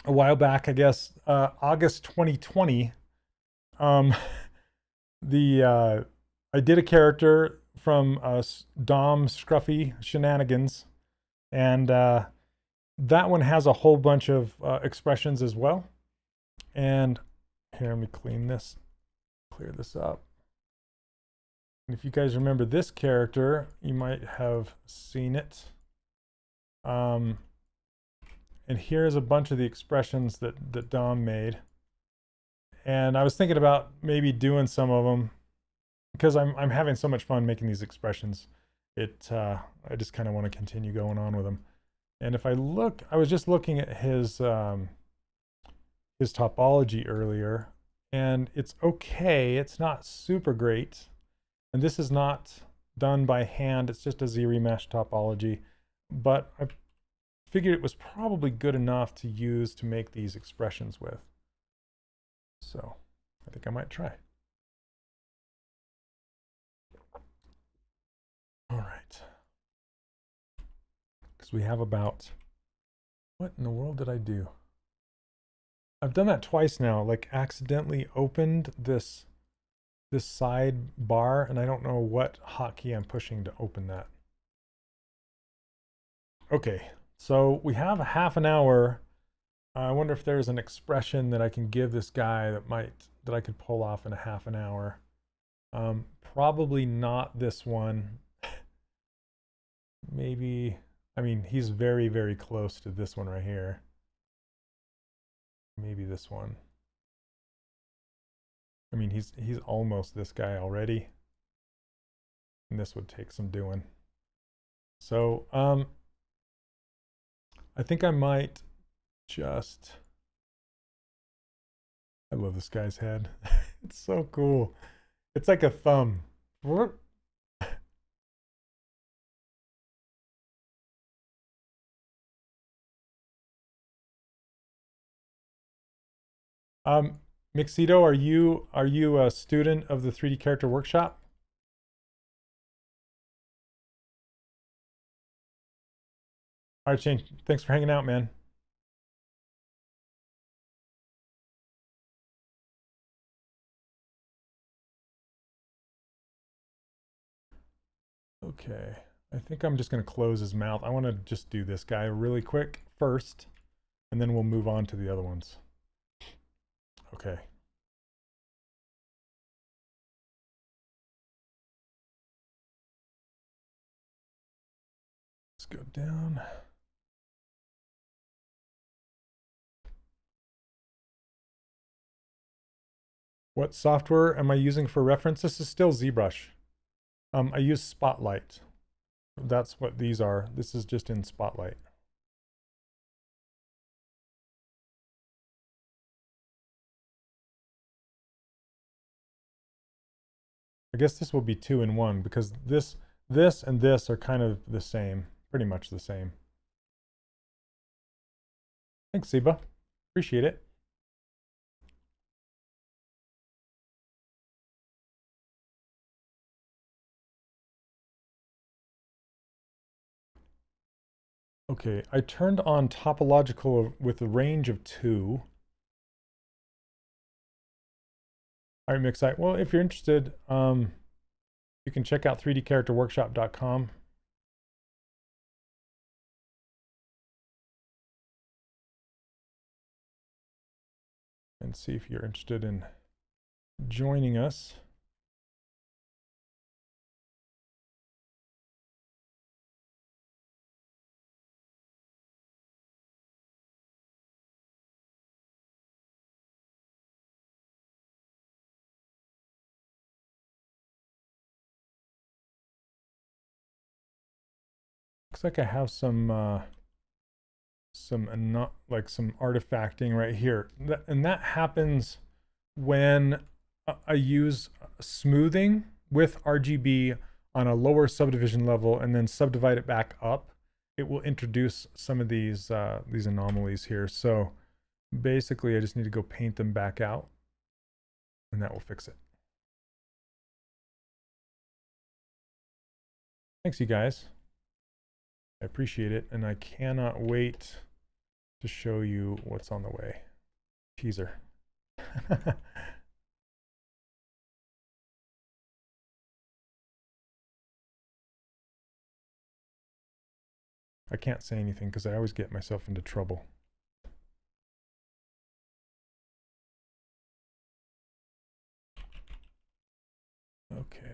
a while back, I guess, August 2020, I did a character from Dom Scruffy Shenanigans, and that one has a whole bunch of expressions as well. And here, let me clear this up. And if you guys remember this character, you might have seen it. And here's a bunch of the expressions that Dom made. And I was thinking about maybe doing some of them because I'm having so much fun making these expressions. I just kind of want to continue going on with them. And if I look, I was just looking at his topology earlier, and it's okay. It's not super great. And this is not done by hand. It's just a ZBrush topology. But I figured it was probably good enough to use to make these expressions with. So I think I might try. All right. Because we have about, what in the world did I do? I've done that twice now, like accidentally opened this side bar, and I don't know what hotkey I'm pushing to open that. Okay, so we have a half an hour. I wonder if there's an expression that I can give this guy that I could pull off in a half an hour. Probably not this one. Maybe, I mean, he's very, very close to this one right here. Maybe this one. I mean, he's almost this guy already. And this would take some doing. So I think I might just, I love this guy's head. It's so cool. It's like a thumb. Mixito, are you a student of the 3D character workshop? All right, Shane, thanks for hanging out, man. Okay, I think I'm just going to close his mouth. I want to just do this guy really quick first, and then we'll move on to the other ones. Okay. Let's go down. What software am I using for reference? This is still ZBrush. I use Spotlight. That's what these are. This is just in Spotlight. I guess this will be 2 in 1 because this and this are kind of the same, pretty much the same. Thanks, Siba. Appreciate it. Okay, I turned on topological with a range of 2. All right, Mixite. Well, if you're interested, you can check out 3dcharacterworkshop.com. And see if you're interested in joining us. Looks like I have some artifacting right here, and that happens when I use smoothing with RGB on a lower subdivision level and then subdivide it back up. It will introduce some of these anomalies here. So basically, I just need to go paint them back out, and that will fix it. Thanks, you guys. I appreciate it, and I cannot wait to show you what's on the way. Teaser. I can't say anything because I always get myself into trouble. Okay.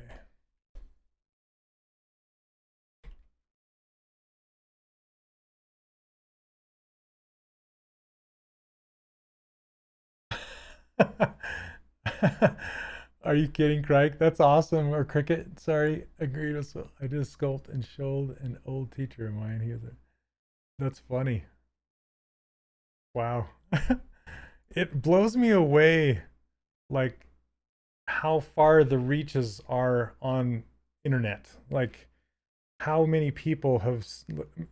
Are you kidding, Craig? That's awesome. Or Cricket, sorry. Agreed. I just sculpt and showed an old teacher of mine. He was that's funny. Wow. It blows me away, like how far the reaches are on internet. Like how many people have.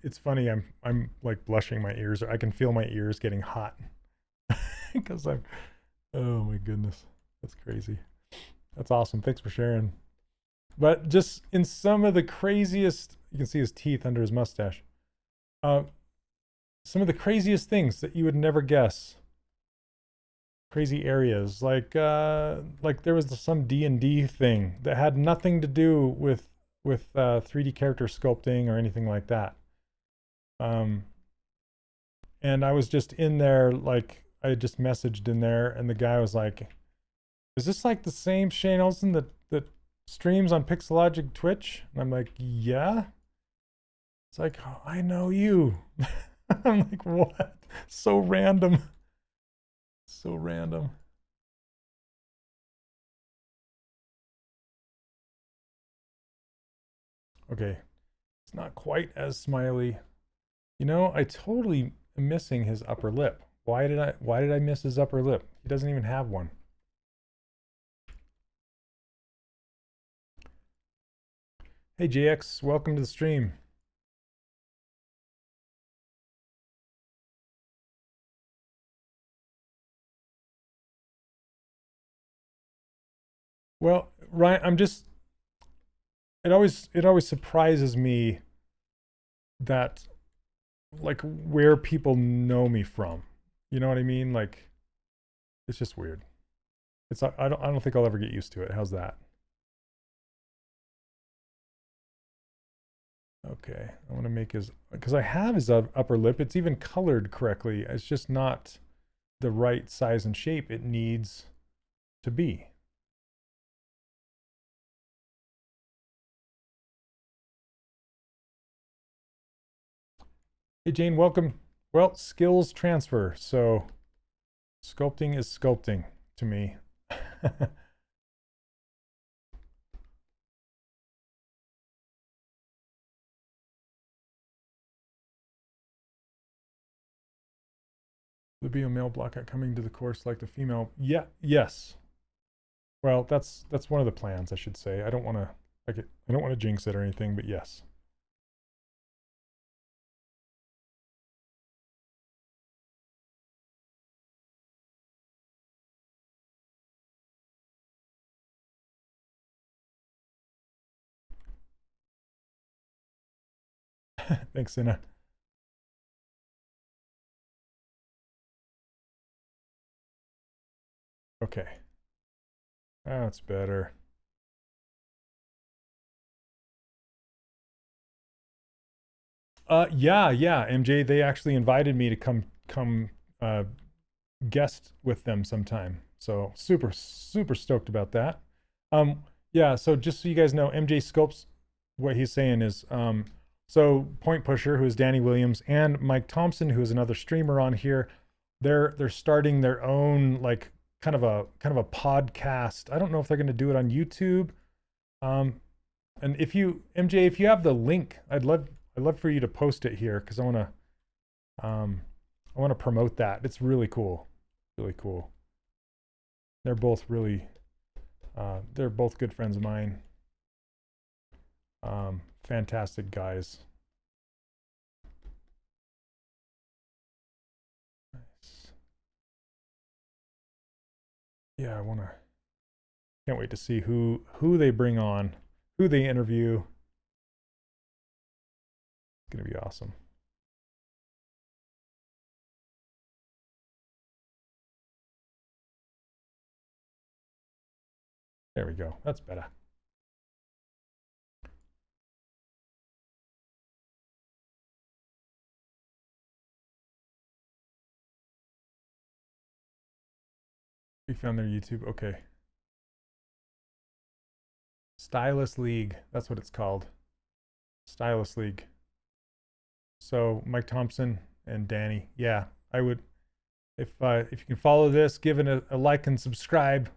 It's funny. I'm like blushing my ears. I can feel my ears getting hot because I'm. Oh my goodness, that's crazy. That's awesome. Thanks for sharing. But just in some of the craziest, you can see his teeth under his mustache. Some of the craziest things that you would never guess. Crazy areas, like there was some D&D thing that had nothing to do with 3D character sculpting or anything like that. And I was just in there, like I just messaged in there, and the guy was like, "Is this like the same Shane Olson that streams on Pixologic Twitch?" And I'm like, "Yeah." It's like, oh, I know you. I'm like, what? So random. So random. Okay, it's not quite as smiley. You know, I totally am missing his upper lip. Why did I miss his upper lip? He doesn't even have one. Hey JX, welcome to the stream. Well, Ryan, it always surprises me that like where people know me from. You know what I mean? Like it's just weird. I don't think I'll ever get used to it. How's that? Okay, I want to make his, because I have his upper lip. It's even colored correctly. It's just not the right size and shape it needs to be. Hey Jane, welcome. Well, skills transfer. So sculpting is sculpting to me. The be a male block at coming to the course like the female. Yeah, yes. Well, that's one of the plans, I should say. I don't want to I don't want to jinx it or anything, but yes. Thanks, Sina. Okay. That's better. Yeah, MJ. They actually invited me to come guest with them sometime. So super stoked about that. Yeah. So just so you guys know, MJ Sculpts. What he's saying is, so Point Pusher, who is Danny Williams, and Mike Thompson, who is another streamer on here, they're starting their own like kind of a podcast. I don't know if they're going to do it on YouTube. And if you MJ, if you have the link, I'd love for you to post it here because I want to promote that. It's really cool. Really cool. They're both really they're both good friends of mine. Fantastic guys. Nice. Yeah, can't wait to see who they bring on, who they interview. It's gonna be awesome. There we go. That's better. We found their YouTube. Okay. Stylist League. That's what it's called. Stylist League. So Mike Thompson and Danny. Yeah, I would if you can follow this, give it a like and subscribe.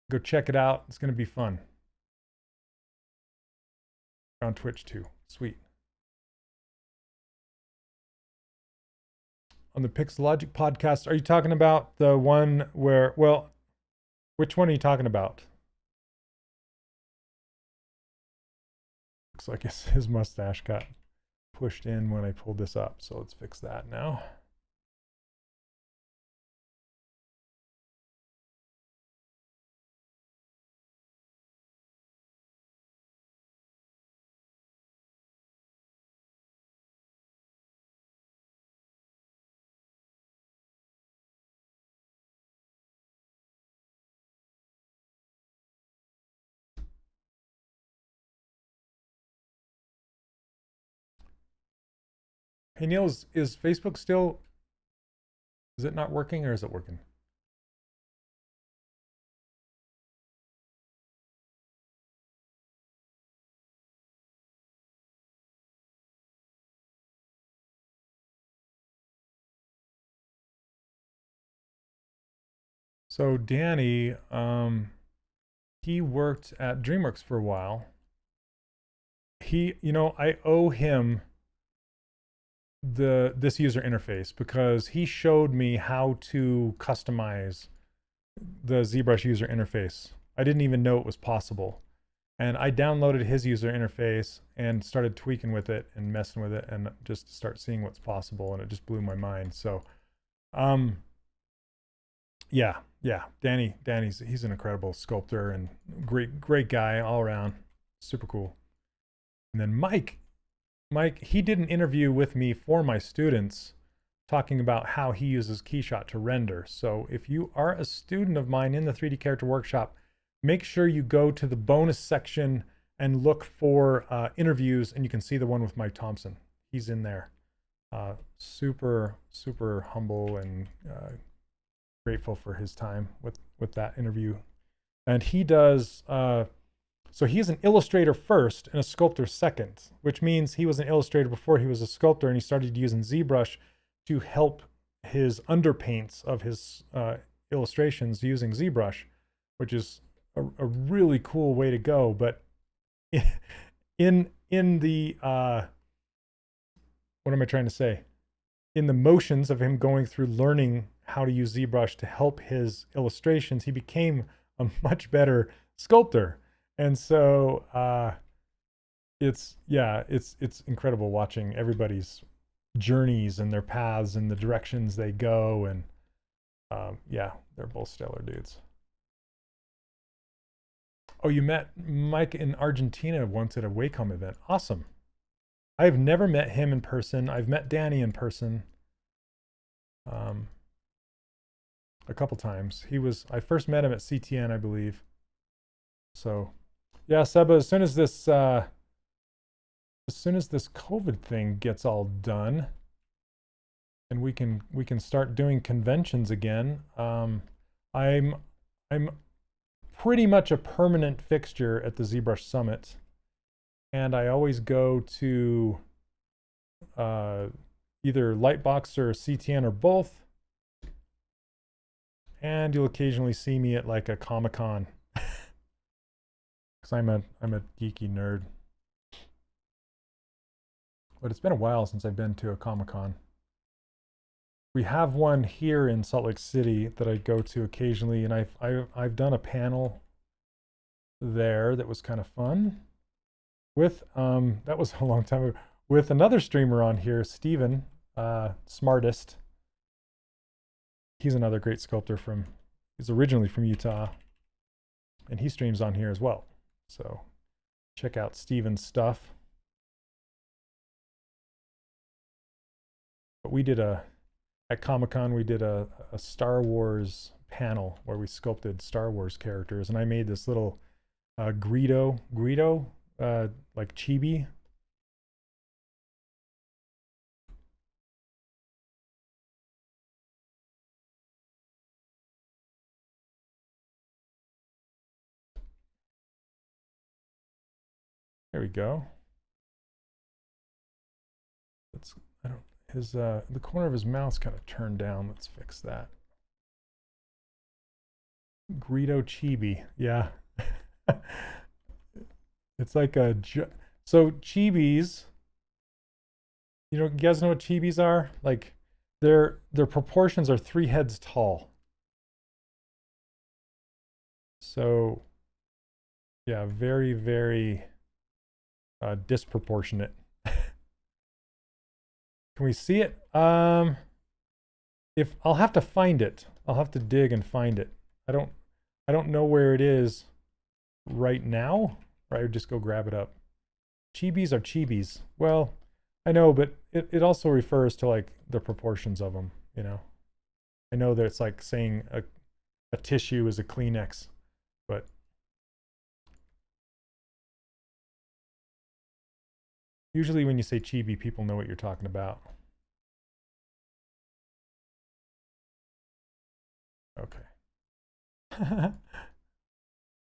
Go check it out. It's gonna be fun. On Twitch too. Sweet. On the Pixologic podcast, are you talking about the one where? Well, which one are you talking about? Looks like his mustache got pushed in when I pulled this up. So let's fix that now. Hey Neil, is Facebook still? Is it not working or is it working? So Danny, he worked at DreamWorks for a while. I owe him this user interface because he showed me how to customize the ZBrush user interface. I didn't even know it was possible. And I downloaded his user interface and started tweaking with it and messing with it and just to start seeing what's possible, and it just blew my mind. So yeah, he's an incredible sculptor and great guy all around. Super cool. And then Mike, he did an interview with me for my students talking about how he uses Keyshot to render. So if you are a student of mine in the 3D Character Workshop, make sure you go to the bonus section and look for interviews, and you can see the one with Mike Thompson. He's in there. Super humble and grateful for his time with that interview. And he does, so he's an illustrator first and a sculptor second, which means he was an illustrator before he was a sculptor, and he started using ZBrush to help his underpaints of his illustrations using ZBrush, which is a really cool way to go. But in the what am I trying to say? In the motions of him going through learning how to use ZBrush to help his illustrations, he became a much better sculptor. And so it's incredible watching everybody's journeys and their paths and the directions they go. And yeah, they're both stellar dudes. Oh, you met Mike in Argentina once at a Wacom event. Awesome. I've never met him in person. I've met Danny in person a couple times. I first met him at CTN, I believe. So yeah, Seba, as soon as this COVID thing gets all done and we can start doing conventions again, I'm pretty much a permanent fixture at the ZBrush Summit, and I always go to either Lightbox or CTN or both, and you'll occasionally see me at like a Comic-Con because I'm a geeky nerd. But it's been a while since I've been to a Comic-Con. We have one here in Salt Lake City that I go to occasionally, and I've done a panel there that was kind of fun with that was a long time ago, with another streamer on here, Steven, Smartest. He's another great sculptor he's originally from Utah, and he streams on here as well. So check out Steven's stuff. But at Comic-Con, we did a Star Wars panel where we sculpted Star Wars characters, and I made this little Greedo, like chibi. There we go. The corner of his mouth's kind of turned down. Let's fix that. Greedo chibi. Yeah. It's like so chibis, you guys know what chibis are? Like their proportions are 3 heads tall. So yeah, very, very disproportionate. Can we see it? If I'll have to find it. I'll have to dig and find it. I don't know where it is right now, or I would just go grab it up. Chibis are chibis. Well, I know, but it also refers to like the proportions of them, I know that it's like saying a tissue is a Kleenex, but usually when you say chibi, people know what you're talking about. Okay.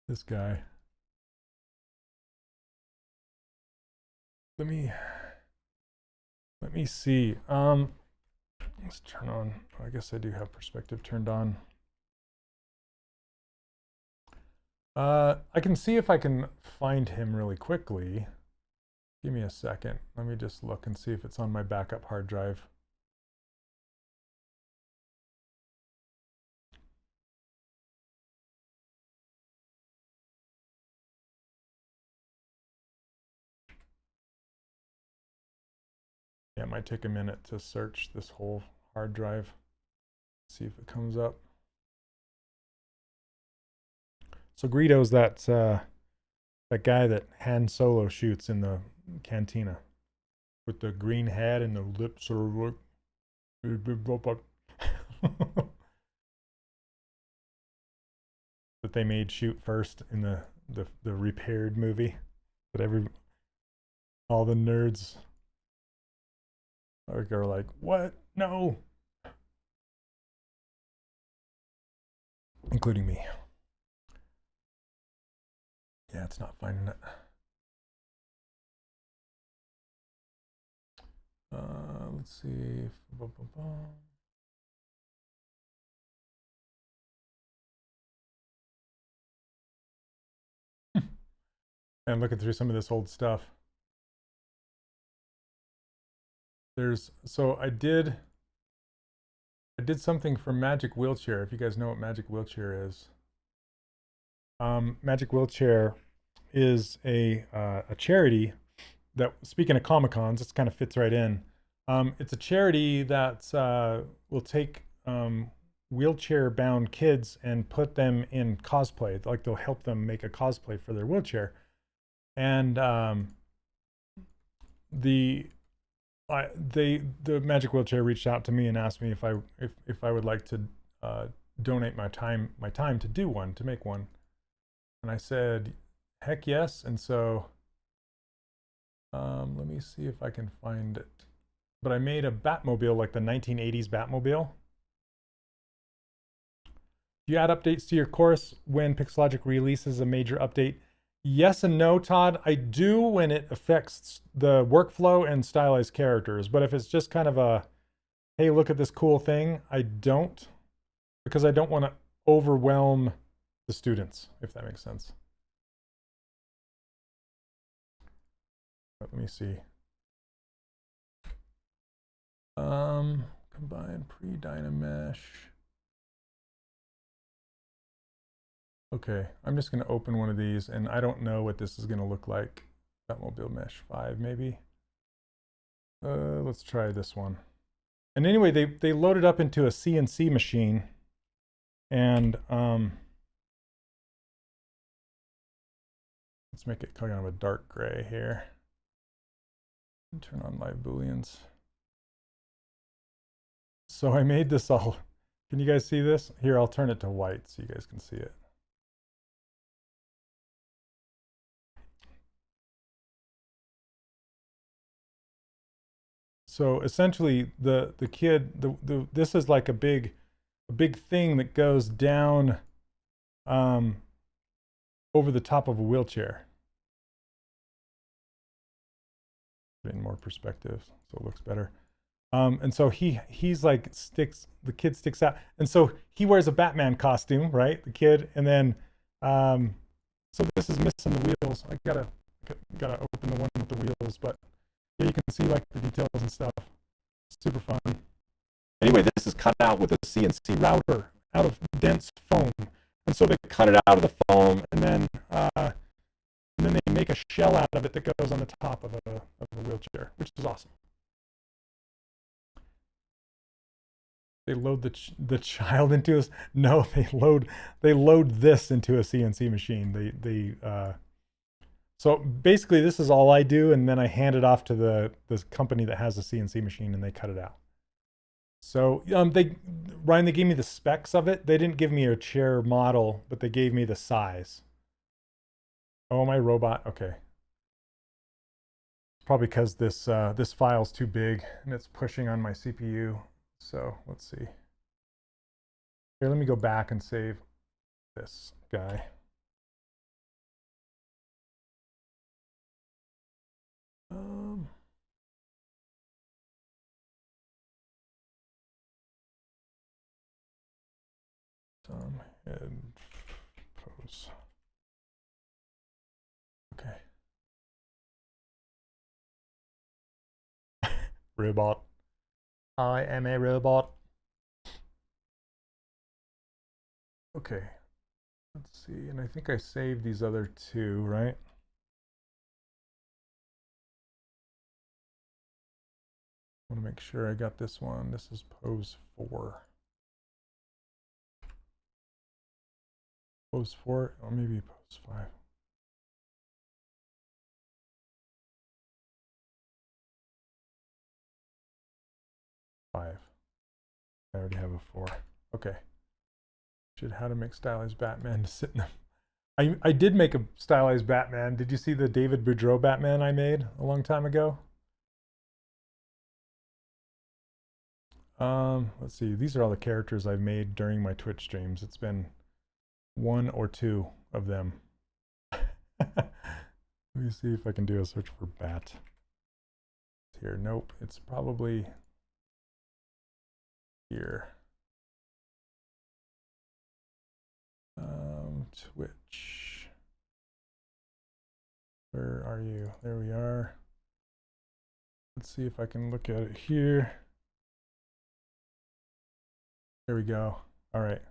This guy. Let me see. Let's turn on. I guess I do have perspective turned on. I can see if I can find him really quickly. Give me a second. Let me just look and see if it's on my backup hard drive. Yeah, it might take a minute to search this whole hard drive. See if it comes up. So Greedo's that guy that Han Solo shoots in the cantina with the green hat and the lips are like that they made shoot first in the repaired movie that all the nerds are like, what? No. Including me. Yeah, it's not finding it. Let's see. And looking through some of this old stuff. So I did something for Magic Wheelchair, if you guys know what Magic Wheelchair is. Magic Wheelchair is a charity that, speaking of Comic-Cons, this kind of fits right in. It's a charity that will take wheelchair-bound kids and put them in cosplay. Like, they'll help them make a cosplay for their wheelchair. And the Magic Wheelchair reached out to me and asked me if I would like to donate my time to make one. And I said, heck yes. And so let me see if I can find it. But I made a Batmobile, like the 1980s Batmobile. Do you add updates to your course when Pixologic releases a major update? Yes and no, Todd. I do when it affects the workflow and stylized characters. But if it's just kind of a, hey, look at this cool thing, I don't. Because I don't want to overwhelm the students, if that makes sense. But let me see. Combine pre-Dynamesh. Okay, I'm just going to open one of these, and I don't know what this is going to look like. Batmobile Mesh 5, maybe. Let's try this one. And anyway, they loaded up into a CNC machine, and let's make it kind of a dark gray here. Turn on live booleans. So I made this all. Can you guys see this? Here, I'll turn it to white so you guys can see it. So essentially, the kid, this is like a big thing that goes down over the top of a wheelchair. Put it in more perspective so it looks better. And so he's like the kid sticks out, and so he wears a Batman costume, right? The kid, and then so this is missing the wheels. I gotta open the one with the wheels, but yeah, you can see like the details and stuff. Super fun. Anyway, this is cut out with a CNC router out of dense foam, and so they cut it out of the foam, and then they make a shell out of it that goes on the top of a wheelchair, which is awesome. They load the child into us. No, they load this into a CNC machine. So basically this is all I do, and then I hand it off to this company that has a CNC machine, and they cut it out. So Ryan, they gave me the specs of it. They didn't give me a chair model, but they gave me the size. Oh, my robot. Okay. It's probably because this file's too big and it's pushing on my CPU. So let's see. Here, let me go back and save this guy. Head pose. Okay. Robot. I am a robot. Okay. Let's see. And I think I saved these other two, right? I want to make sure I got this one. This is pose 4. Pose 4, or maybe pose 5. I already have a 4. Okay. Should how to make stylized Batman to sit in them. I did make a stylized Batman. Did you see the David Boudreau Batman I made a long time ago? Let's see. These are all the characters I've made during my Twitch streams. It's been 1 or 2 of them. Let me see if I can do a search for bat. Here, nope. It's probably here. Twitch. Where are you? There we are. Let's see if I can look at it here. There we go. All right.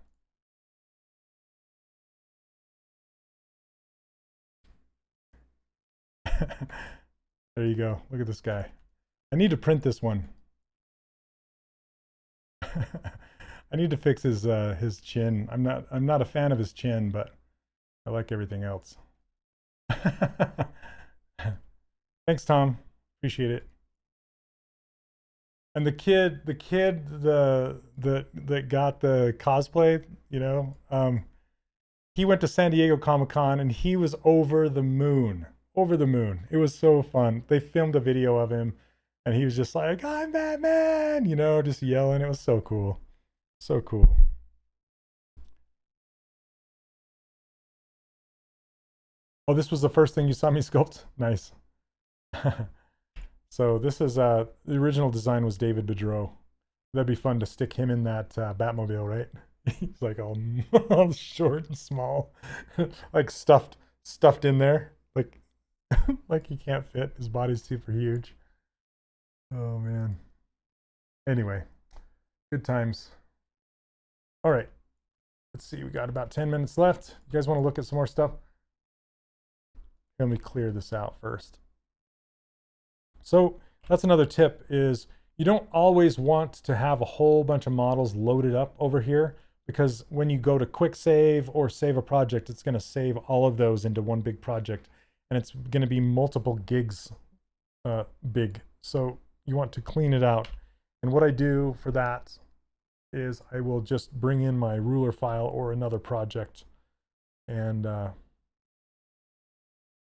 There you go. Look at this guy. I need to print this one. I need to fix his chin. I'm not a fan of his chin, but I like everything else. Thanks, Tom. Appreciate it. And the kid that got the cosplay, you know, he went to San Diego Comic-Con and he was over the moon. Over the moon. It was so fun. They filmed a video of him and he was just like, "I'm Batman," you know, just yelling. It was so cool. So cool. Oh, this was the first thing you saw me sculpt? Nice. So this is, the original design was David Boudreau. That'd be fun to stick him in that Batmobile, right? He's like all, all short and small, like stuffed in there, like like he can't fit. His body's super huge. Oh man. Anyway, good times. All right, let's see. We got about 10 minutes left. You guys want to look at some more stuff? Let me clear this out first. So that's another tip, is you don't always want to have a whole bunch of models loaded up over here, because when you go to quick save or save a project, it's going to save all of those into one big project, and it's going to be multiple gigs big. So you want to clean it out. And what I do for that is I will just bring in my ruler file or another project, and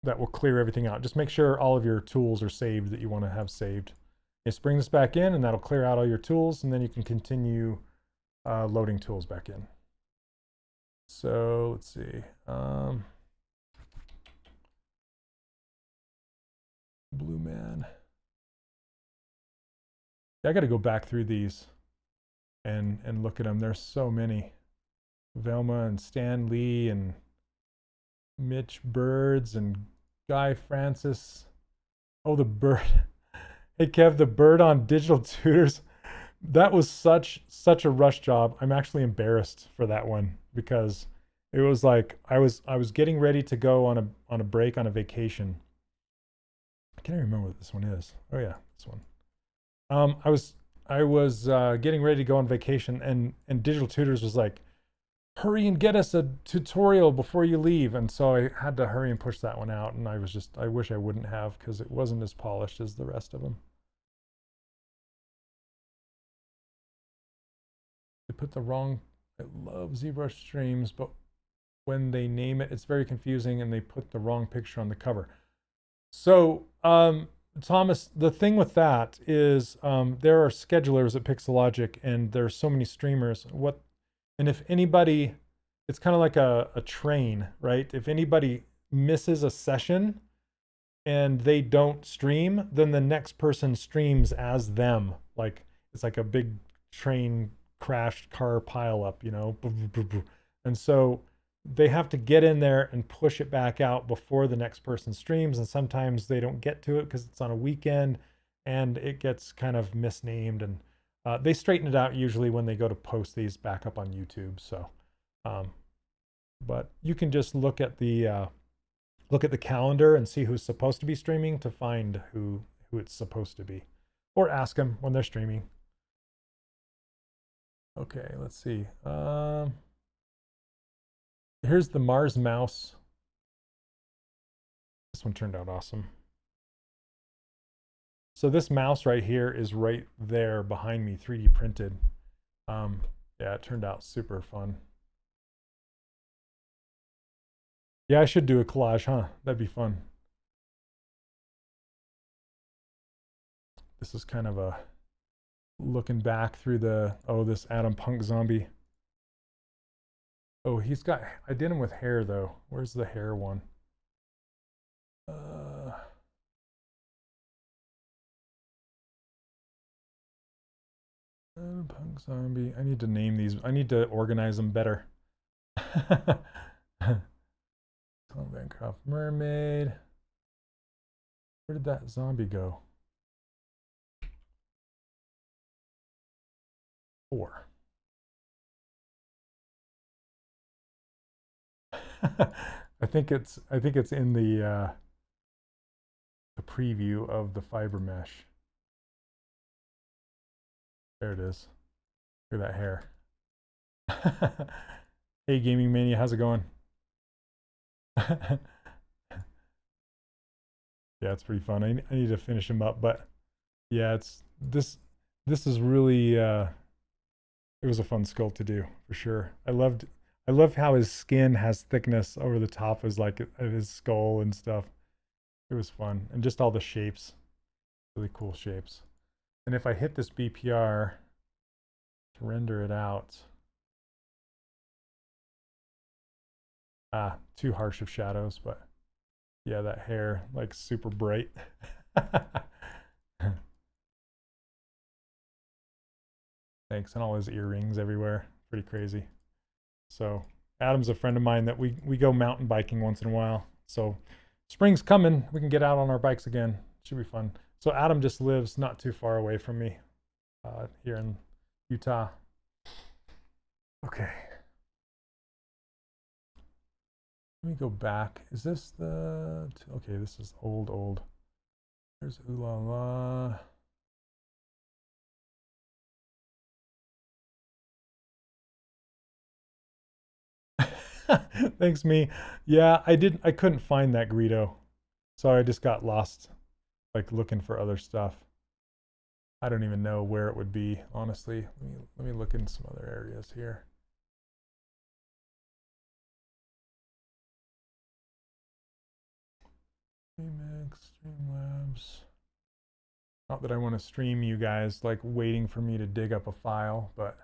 that will clear everything out. Just make sure all of your tools are saved that you want to have saved. Just bring this back in and that'll clear out all your tools, and then you can continue loading tools back in. So let's see. Blue Man. I got to go back through these and look at them. There's so many. Velma and Stan Lee and Mitch Birds and Guy Francis. Oh, the bird. Hey Kev, the bird on Digital Tutors. That was such a rush job. I'm actually embarrassed for that one, because it was like I was getting ready to go on a break, on a vacation. I can't even remember what this one is. Oh yeah, this one. I was getting ready to go on vacation, and Digital Tutors was like, "Hurry and get us a tutorial before you leave." And so I had to hurry and push that one out, and I wish I wouldn't have, because it wasn't as polished as the rest of them. They put the wrong, I love ZBrush streams, but when they name it, it's very confusing, and they put the wrong picture on the cover. So, Thomas, the thing with that is there are schedulers at Pixologic, and there's so many streamers. And if anybody, it's kind of like a train, right? If anybody misses a session and they don't stream, then the next person streams as them. Like, it's like a big train crashed car pile up, you know? And so they have to get in there and push it back out before the next person streams. And sometimes they don't get to it because it's on a weekend. and it gets kind of misnamed, and they straighten it out usually when they go to post these back up on YouTube. So, but you can just look at the calendar and see who's supposed to be streaming to find who it's supposed to be, or ask them when they're streaming. Okay, let's see. Here's the Mars mouse. This one turned out awesome. So this mouse right here is right there behind me, 3D printed. Yeah, it turned out super fun. Yeah, I should do a collage, huh? That'd be fun. This is kind of a looking back through the, oh, this Adam Punk zombie. Oh, he's got, I did him with hair though. Where's the hair one? Adam Punk zombie. I need to name these. I need to organize them better. Bancroft mermaid. Where did that zombie go? 4. I think it's in the preview of the fiber mesh. There it is. Look at that hair. Hey Gaming Mania, how's it going? Yeah, it's pretty fun. I need to finish him up, but yeah, it's this is really it was a fun sculpt to do for sure. I love how his skin has thickness over the top as like his skull and stuff. It was fun, and just all the shapes, really cool shapes. And if I hit this BPR to render it out, too harsh of shadows, but yeah, that hair like super bright. Thanks, and all his earrings everywhere, pretty crazy. So Adam's a friend of mine that we go mountain biking once in a while. So spring's coming, we can get out on our bikes again. Should be fun. So Adam just lives not too far away from me here in Utah. Okay. Let me go back. Is this the... Okay, this is old. There's Ooh La La. Thanks, me. Yeah, I couldn't find that Greedo. So I just got lost, like looking for other stuff. I don't even know where it would be, honestly. Let me look in some other areas here. Remix, Streamlabs. Not that I want to stream you guys like waiting for me to dig up a file, but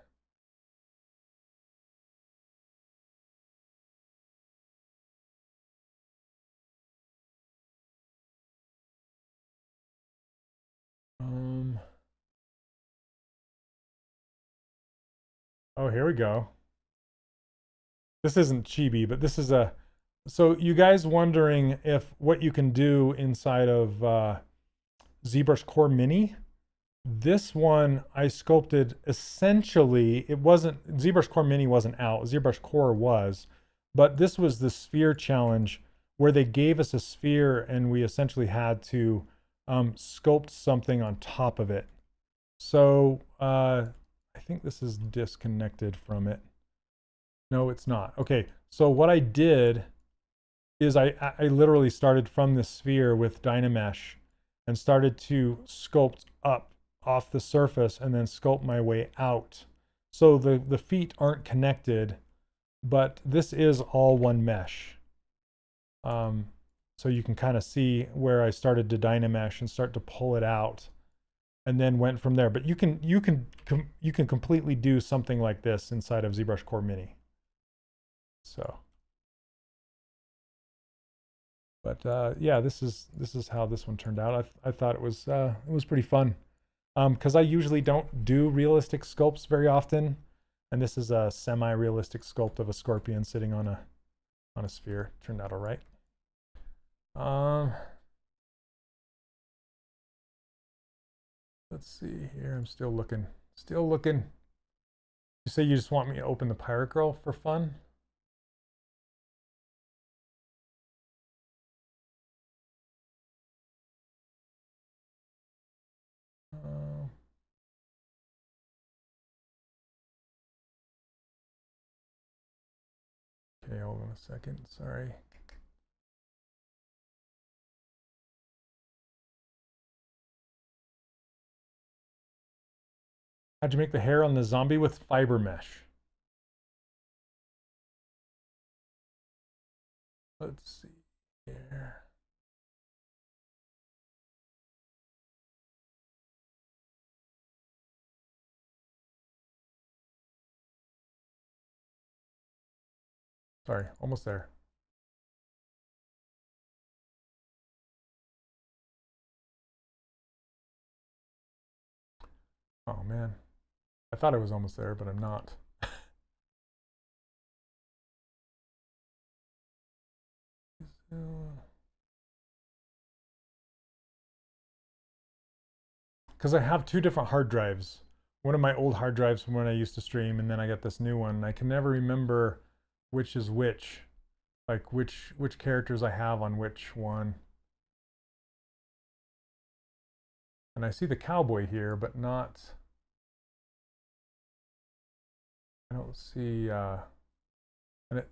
oh, here we go. This isn't chibi, but this is a... So you guys wondering if what you can do inside of ZBrush Core Mini? This one I sculpted essentially, it wasn't, ZBrush Core Mini wasn't out, ZBrush Core was, but this was the sphere challenge where they gave us a sphere and we essentially had to sculpt something on top of it. So I think this is disconnected from it. No, it's not. Okay, so what I did is I literally started from the sphere with Nanomesh and started to sculpt up off the surface and then sculpt my way out. So the feet aren't connected, but this is all one mesh. So you can kind of see where I started to Dynamesh and start to pull it out, and then went from there. But you can completely do something like this inside of ZBrush Core Mini. So, but yeah, this is how this one turned out. I thought it was pretty fun, because I usually don't do realistic sculpts very often, and this is a semi-realistic sculpt of a scorpion sitting on a sphere. Turned out all right. Let's see here. I'm still looking. Still looking. You say you just want me to open the Pirate Girl for fun? Okay, hold on a second. Sorry. How'd you make the hair on the zombie? With fiber mesh. Let's see here. Sorry, almost there. Oh man, I thought I was almost there, but I'm not. Because I have two different hard drives. One of my old hard drives from when I used to stream, and then I got this new one. I can never remember which is which, like which characters I have on which one. And I see the cowboy here, but not. I don't see. And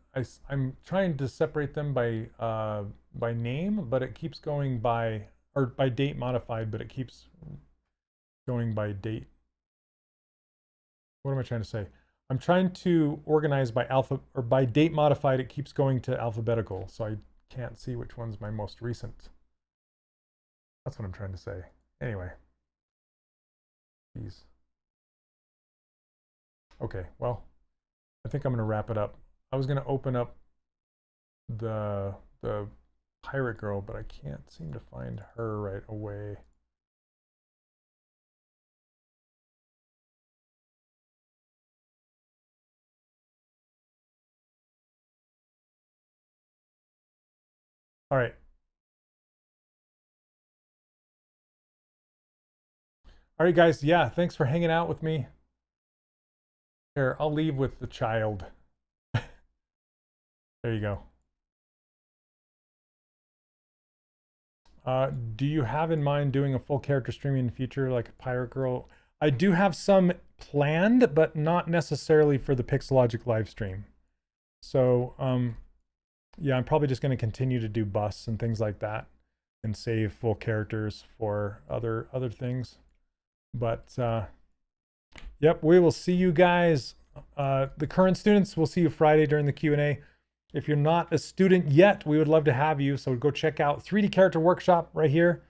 I'm trying to separate them by name, but it keeps going by, or by date modified, but it keeps going by date. What am I trying to say? I'm trying to organize by alpha, or by date modified, it keeps going to alphabetical, so I can't see which one's my most recent. That's what I'm trying to say. Anyway. Jeez. Okay, well, I think I'm going to wrap it up. I was going to open up the Pirate Girl, but I can't seem to find her right away. All right. All right, guys. Yeah, thanks for hanging out with me. Here, I'll leave with the child. There you go. Do you have in mind doing a full character streaming in the future, like a Pirate Girl? I do have some planned, but not necessarily for the Pixologic live stream. So, yeah, I'm probably just going to continue to do busts and things like that, and save full characters for other things. But yep, we will see you guys. The current students, we'll see you Friday during the Q&A. If you're not a student yet, we would love to have you. So go check out 3D Character Workshop right here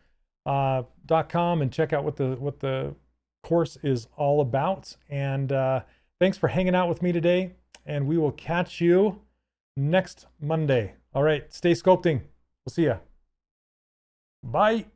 .com and check out what the course is all about. And thanks for hanging out with me today. And we will catch you next Monday. All right, stay sculpting. We'll see ya. Bye.